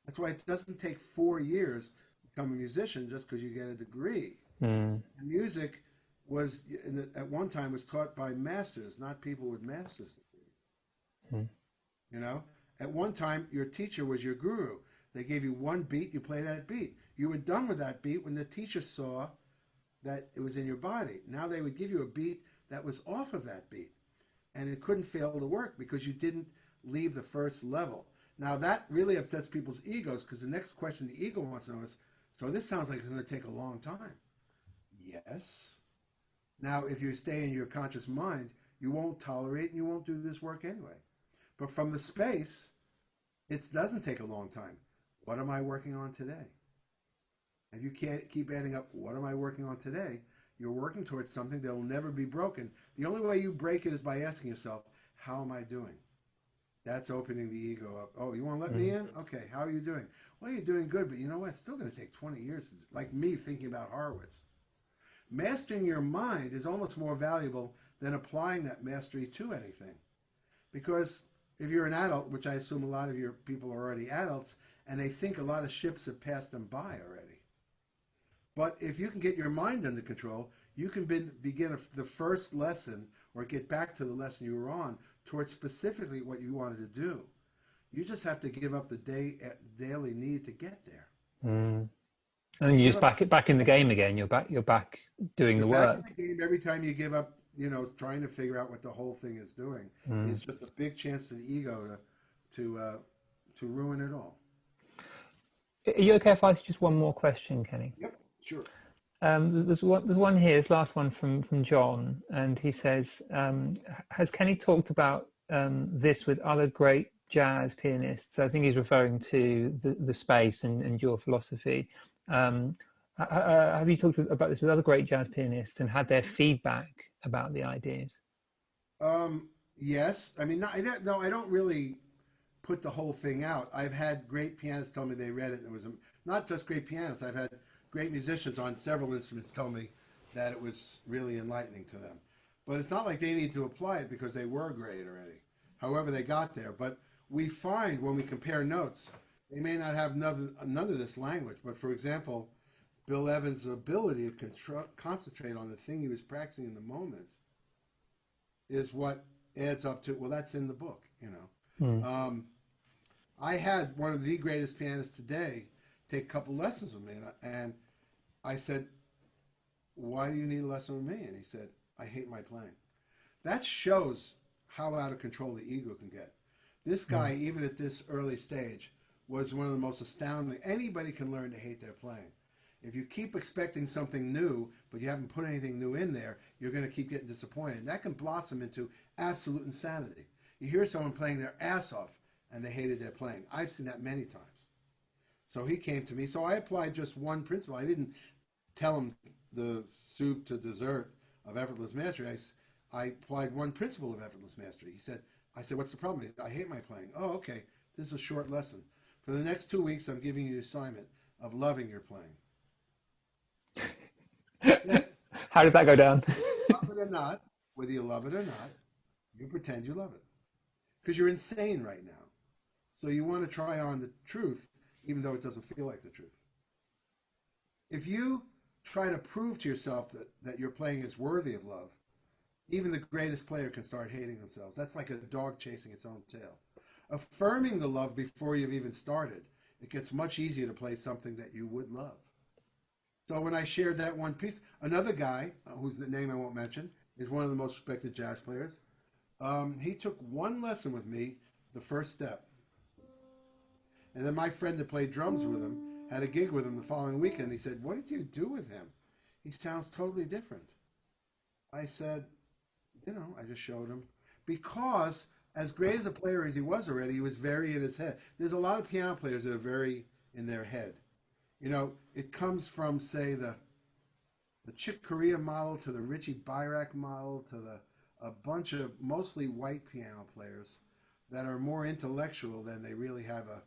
[SPEAKER 3] That's why it doesn't take 4 years to become a musician just because you get a degree. Music was, at one time, was taught by masters, not people with master's degrees. At one time, your teacher was your guru. They gave you one beat, you play that beat. You were done with that beat when the teacher saw that it was in your body. Now they would give you a beat that was off of that beat. And it couldn't fail to work because you didn't leave the first level. Now that really upsets people's egos because the next question the ego wants to know is, so this sounds like it's going to take a long time. Yes. Now, if you stay in your conscious mind, you won't tolerate and you won't do this work anyway. But from the space, it doesn't take a long time. What am I working on today? If you can't keep adding up, what am I working on today? You're working towards something that will never be broken. The only way you break it is by asking yourself, how am I doing? That's opening the ego up. Oh, you want to let me in? Okay, how are you doing? Well, you're doing good, but you know what? It's still going to take 20 years, like me thinking about Horowitz. Mastering your mind is almost more valuable than applying that mastery to anything. Because if you're an adult, which I assume a lot of your people are already adults, and they think a lot of ships have passed them by already. But if you can get your mind under control, you can begin the first lesson or get back to the lesson you were on towards specifically what you wanted to do. You just have to give up the daily need to get there.
[SPEAKER 1] And then you just back in the game again. You're back doing the work.
[SPEAKER 3] Back in the game every time you give up, trying to figure out what the whole thing is doing. It's just a big chance for the ego to ruin it all.
[SPEAKER 1] Are you okay if I ask just one more question, Kenny?
[SPEAKER 3] Yep, sure.
[SPEAKER 1] There's one here. This last one from John, and he says, "Has Kenny talked about this with other great jazz pianists?" I think he's referring to the space and your philosophy. Have you talked about this with other great jazz pianists and had their feedback about the ideas?
[SPEAKER 3] Yes. I mean, no, I don't really put the whole thing out. I've had great pianists tell me they read it, and it was not just great pianists. I've had great musicians on several instruments tell me that it was really enlightening to them. But it's not like they need to apply it because they were great already, however they got there. But we find when we compare notes, they may not have none of this language. But for example, Bill Evans' ability to concentrate on the thing he was practicing in the moment is what adds up to, well, that's in the book, you know.
[SPEAKER 1] Mm.
[SPEAKER 3] I had one of the greatest pianists today take a couple lessons with me, and I said, "Why do you need a lesson with me?" And he said, "I hate my playing." That shows how out of control the ego can get. This guy, even at this early stage, was one of the most astounding. Anybody can learn to hate their playing. If you keep expecting something new, but you haven't put anything new in there, you're going to keep getting disappointed. And that can blossom into absolute insanity. You hear someone playing their ass off, and they hated their playing. I've seen that many times. So he came to me. So I applied just one principle. I didn't tell him the soup to dessert of effortless mastery. I applied one principle of effortless mastery. I said, "What's the problem?" He said, "I hate my playing." "Oh, okay. This is a short lesson. For the next 2 weeks, I'm giving you the assignment of loving your playing." Yeah.
[SPEAKER 1] How did that go down?
[SPEAKER 3] Love it or not, whether you love it or not, you pretend you love it. Because you're insane right now. So you want to try on the truth, even though it doesn't feel like the truth. If you try to prove to yourself that your playing is worthy of love, even the greatest player can start hating themselves. That's like a dog chasing its own tail. Affirming the love before you've even started, it gets much easier to play something that you would love. So when I shared that one piece, another guy, whose name I won't mention, is one of the most respected jazz players. He took one lesson with me, the first step. And then my friend that played drums with him had a gig with him the following weekend. He said, "What did you do with him? He sounds totally different." I said, I just showed him. Because as great as a player as he was already, he was very in his head. There's a lot of piano players that are very in their head. It comes from, say, the Chick Corea model to the Richie Byrack model to a bunch of mostly white piano players that are more intellectual than they really have a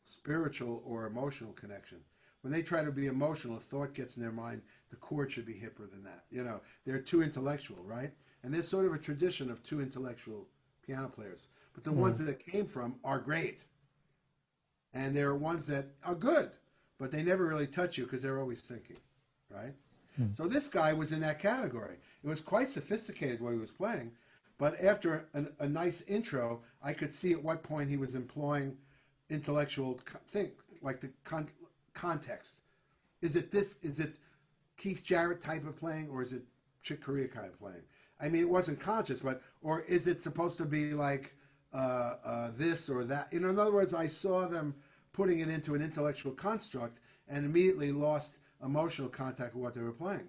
[SPEAKER 3] spiritual or emotional connection. When they try to be emotional, a thought gets in their mind, the chord should be hipper than that. They're too intellectual, right? And there's sort of a tradition of too intellectual piano players. But the ones that it came from are great. And there are ones that are good, but they never really touch you because they're always thinking, right? So this guy was in that category. It was quite sophisticated what he was playing, but after a nice intro, I could see at what point he was employing intellectual things, like the context. Is it Keith Jarrett type of playing, or is it Chick Corea kind of playing? I mean, it wasn't conscious, or is it supposed to be like this or that? In other words, I saw them putting it into an intellectual construct and immediately lost emotional contact with what they were playing.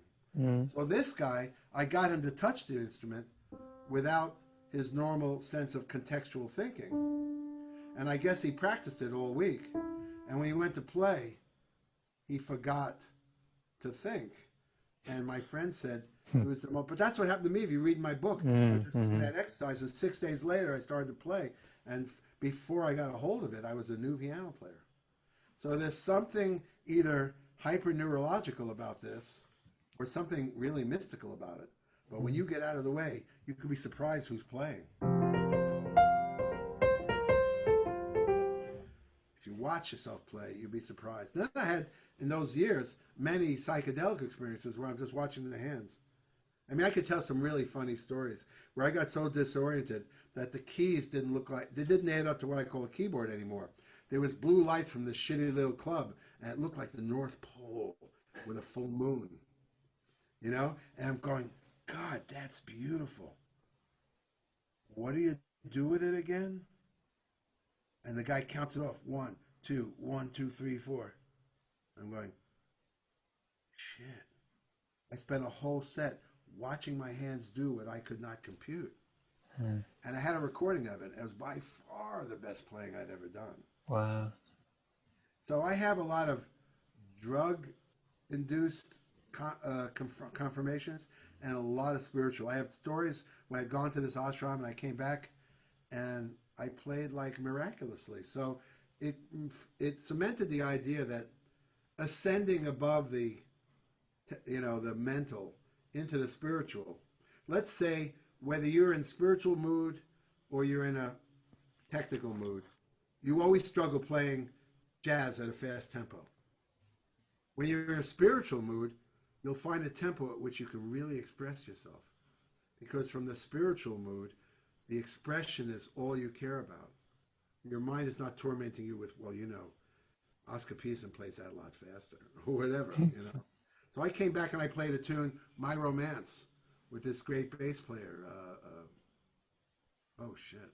[SPEAKER 3] So this guy, I got him to touch the instrument without his normal sense of contextual thinking. And I guess he practiced it all week. And when he went to play, he forgot to think. And my friend said, it was the most, but that's what happened to me. If you read my book, I just did that exercise, and 6 days later I started to play. And before I got a hold of it, I was a new piano player. So there's something either hyper-neurological about this or something really mystical about it. But when you get out of the way, you could be surprised who's playing. If you watch yourself play, you'd be surprised. Then I had, in those years, many psychedelic experiences where I'm just watching the hands. I mean, I could tell some really funny stories where I got so disoriented that the keys didn't look like, they didn't add up to what I call a keyboard anymore. There was blue lights from this shitty little club, and it looked like the North Pole with a full moon. And I'm going, God, that's beautiful. What do you do with it again? And the guy counts it off. 1, 2, 1, 2, 3, 4. I'm going, shit. I spent a whole set watching my hands do what I could not compute. And I had a recording of it. It was by far the best playing I'd ever done.
[SPEAKER 1] Wow.
[SPEAKER 3] So I have a lot of drug-induced confirmations and a lot of spiritual. I have stories when I'd gone to this ashram and I came back and I played like miraculously. So it cemented the idea that ascending above the mental into the spiritual. Let's say whether you're in spiritual mood or you're in a technical mood, you always struggle playing jazz at a fast tempo. When you're in a spiritual mood, you'll find a tempo at which you can really express yourself. Because from the spiritual mood, the expression is all you care about. Your mind is not tormenting you with, Oscar Peterson plays that a lot faster, or whatever, So I came back and I played a tune, My Romance, with this great bass player. Oh, shit.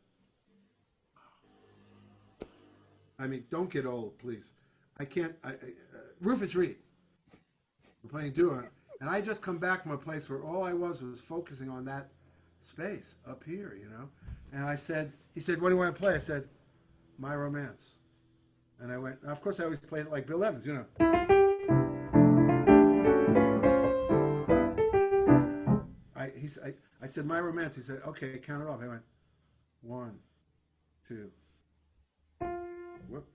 [SPEAKER 3] I mean, don't get old, please. I can't. Rufus Reed. I'm playing duo, and I just come back from a place where all I was focusing on that space up here, And he said, "What do you want to play?" I said, "My Romance," and I went. Of course, I always played it like Bill Evans, I said, "My Romance." He said, "Okay, count it off." I went, 1, 2. Whoop.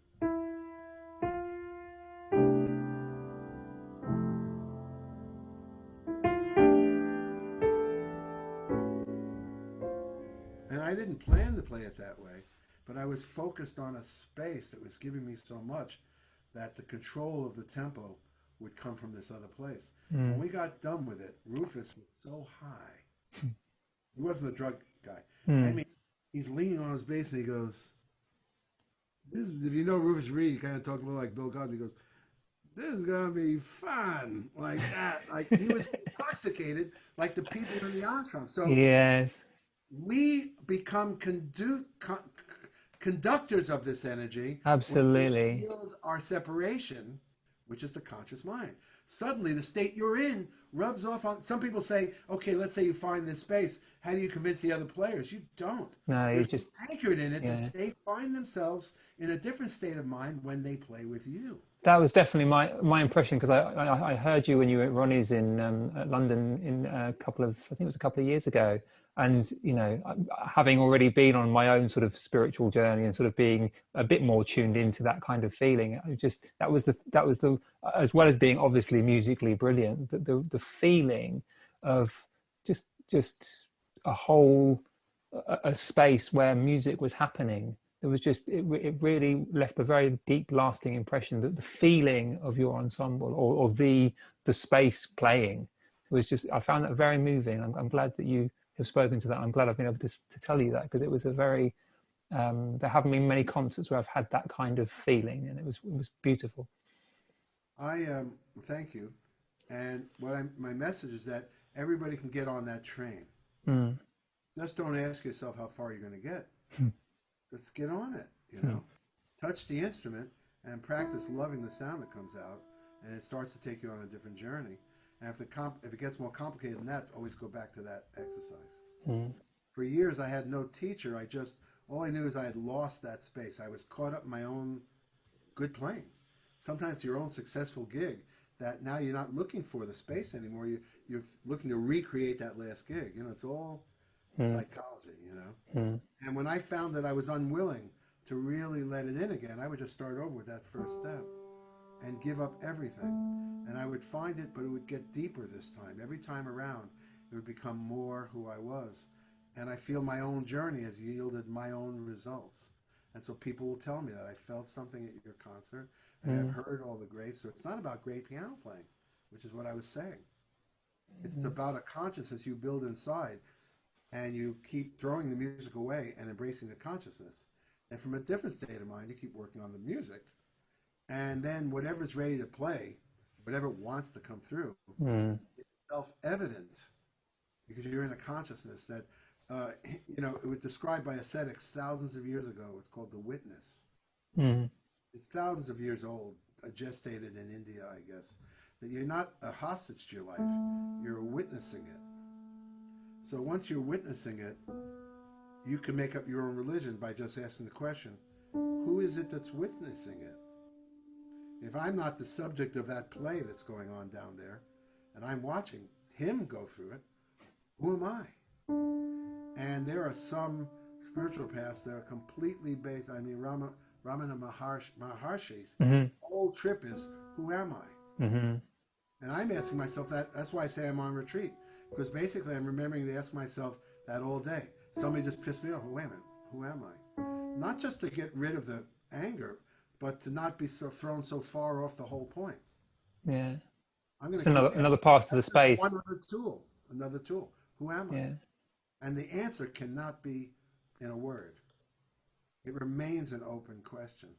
[SPEAKER 3] And I didn't plan to play it that way, but I was focused on a space that was giving me so much that the control of the tempo would come from this other place. When we got done with it, Rufus was so high. He wasn't a drug guy. I mean, he's leaning on his bass and he goes, if you know Rufus Reed, he kind of talked a little like Bill Cosby. He goes, "This is going to be fun," like that. Like he was intoxicated like the people in the ashram. So
[SPEAKER 1] yes,
[SPEAKER 3] we become conductors of this energy.
[SPEAKER 1] absolutely.
[SPEAKER 3] When we feel our separation, which is the conscious mind. Suddenly, the state you're in rubs off on. Some people say, "Okay, let's say you find this space. How do you convince the other players?" You don't.
[SPEAKER 1] No,
[SPEAKER 3] You're
[SPEAKER 1] it's just
[SPEAKER 3] anchored in it
[SPEAKER 1] yeah.
[SPEAKER 3] that they find themselves in a different state of mind when they play with you.
[SPEAKER 1] That was definitely my impression, because I heard you when you were at Ronnie's in London in I think it was a couple of years ago, and having already been on my own sort of spiritual journey and sort of being a bit more tuned into that kind of feeling, that was the as well as being obviously musically brilliant, the feeling of just a whole a space where music was happening. It was it really left a very deep, lasting impression. That the feeling of your ensemble or the space playing, it was I found that very moving. I'm glad that you have spoken to that. I'm glad I've been able to tell you that, because it was a very there haven't been many concerts where I've had that kind of feeling, and it was beautiful.
[SPEAKER 3] I thank you, and my message is that everybody can get on that train. Just don't ask yourself how far you're going to get. Just get on it, touch the instrument and practice loving the sound that comes out, and it starts to take you on a different journey. And if it gets more complicated than that, always go back to that exercise. For years, I had no teacher. All I knew is I had lost that space. I was caught up in my own good playing. Sometimes your own successful gig, that now you're not looking for the space anymore. You're looking to recreate that last gig. It's all psychology, And when I found that I was unwilling to really let it in again, I would just start over with that first step and give up everything. And I would find it, but it would get deeper this time. Every time around, it would become more who I was. And I feel my own journey has yielded my own results. And so people will tell me that I felt something at your concert, and I've heard all the greats. So it's not about great piano playing, which is what I was saying. It's about a consciousness you build inside, and you keep throwing the music away and embracing the consciousness. And from a different state of mind, you keep working on the music. And then whatever's ready to play, whatever wants to come through, it's self-evident, because you're in a consciousness that, it was described by ascetics thousands of years ago. It's called the witness. It's thousands of years old, gestated in India, I guess. that you're not a hostage to your life, you're witnessing it. So once you're witnessing it, you can make up your own religion by just asking the question, who is it that's witnessing it? If I'm not the subject of that play that's going on down there, and I'm watching him go through it, who am I? And there are some spiritual paths that are completely based, I mean, Ramana Maharshi's whole trip is, who am I? And I'm asking myself that. That's why I say I'm on retreat. Because basically I'm remembering to ask myself that all day. Somebody just pissed me off. Wait a minute, who am I? Not just to get rid of the anger, but to not be so thrown so far off the whole point.
[SPEAKER 1] Yeah.
[SPEAKER 3] I'm going
[SPEAKER 1] to another pass to the space.
[SPEAKER 3] Another tool. Who am I?
[SPEAKER 1] Yeah.
[SPEAKER 3] And the answer cannot be in a word. It remains an open question.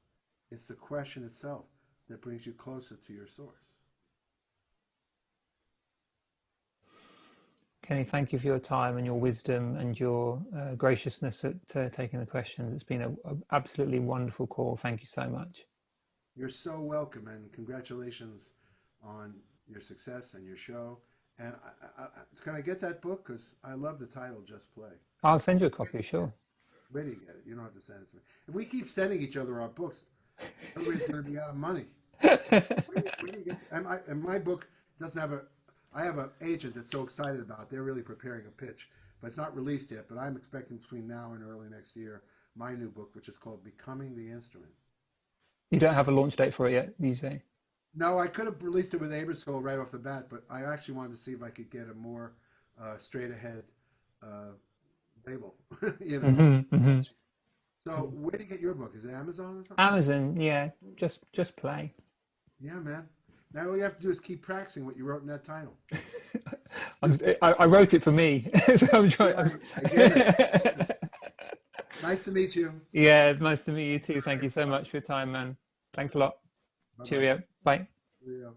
[SPEAKER 3] It's the question itself that brings you closer to your source.
[SPEAKER 1] Kenny, thank you for your time and your wisdom and your graciousness at taking the questions. It's been an absolutely wonderful call. Thank you so much.
[SPEAKER 3] You're so welcome, and congratulations on your success and your show. And can I get that book? Because I love the title, Just Play.
[SPEAKER 1] I'll send you a copy, sure.
[SPEAKER 3] Where do you get it? You don't have to send it to me. If we keep sending each other our books, everybody's going to be out of money. And my book doesn't have I have an agent that's so excited about it. They're really preparing a pitch, but it's not released yet. But I'm expecting between now and early next year, my new book, which is called Becoming the Instrument.
[SPEAKER 1] You don't have a launch date for it yet, you say?
[SPEAKER 3] No, I could have released it with Abersole right off the bat, but I actually wanted to see if I could get a more straight ahead label. You know. So where do you get your book? Is it Amazon or something?
[SPEAKER 1] Amazon, yeah. Just play.
[SPEAKER 3] Yeah, man. Now all you have to do is keep practicing what you wrote in that title.
[SPEAKER 1] I wrote it for me, so I'm trying.
[SPEAKER 3] I get it. Nice to meet you.
[SPEAKER 1] Yeah, nice to meet you too. Thank you so much for your time, man. Thanks a lot.
[SPEAKER 3] Bye-bye.
[SPEAKER 1] Cheerio. Bye.
[SPEAKER 3] Cheerio.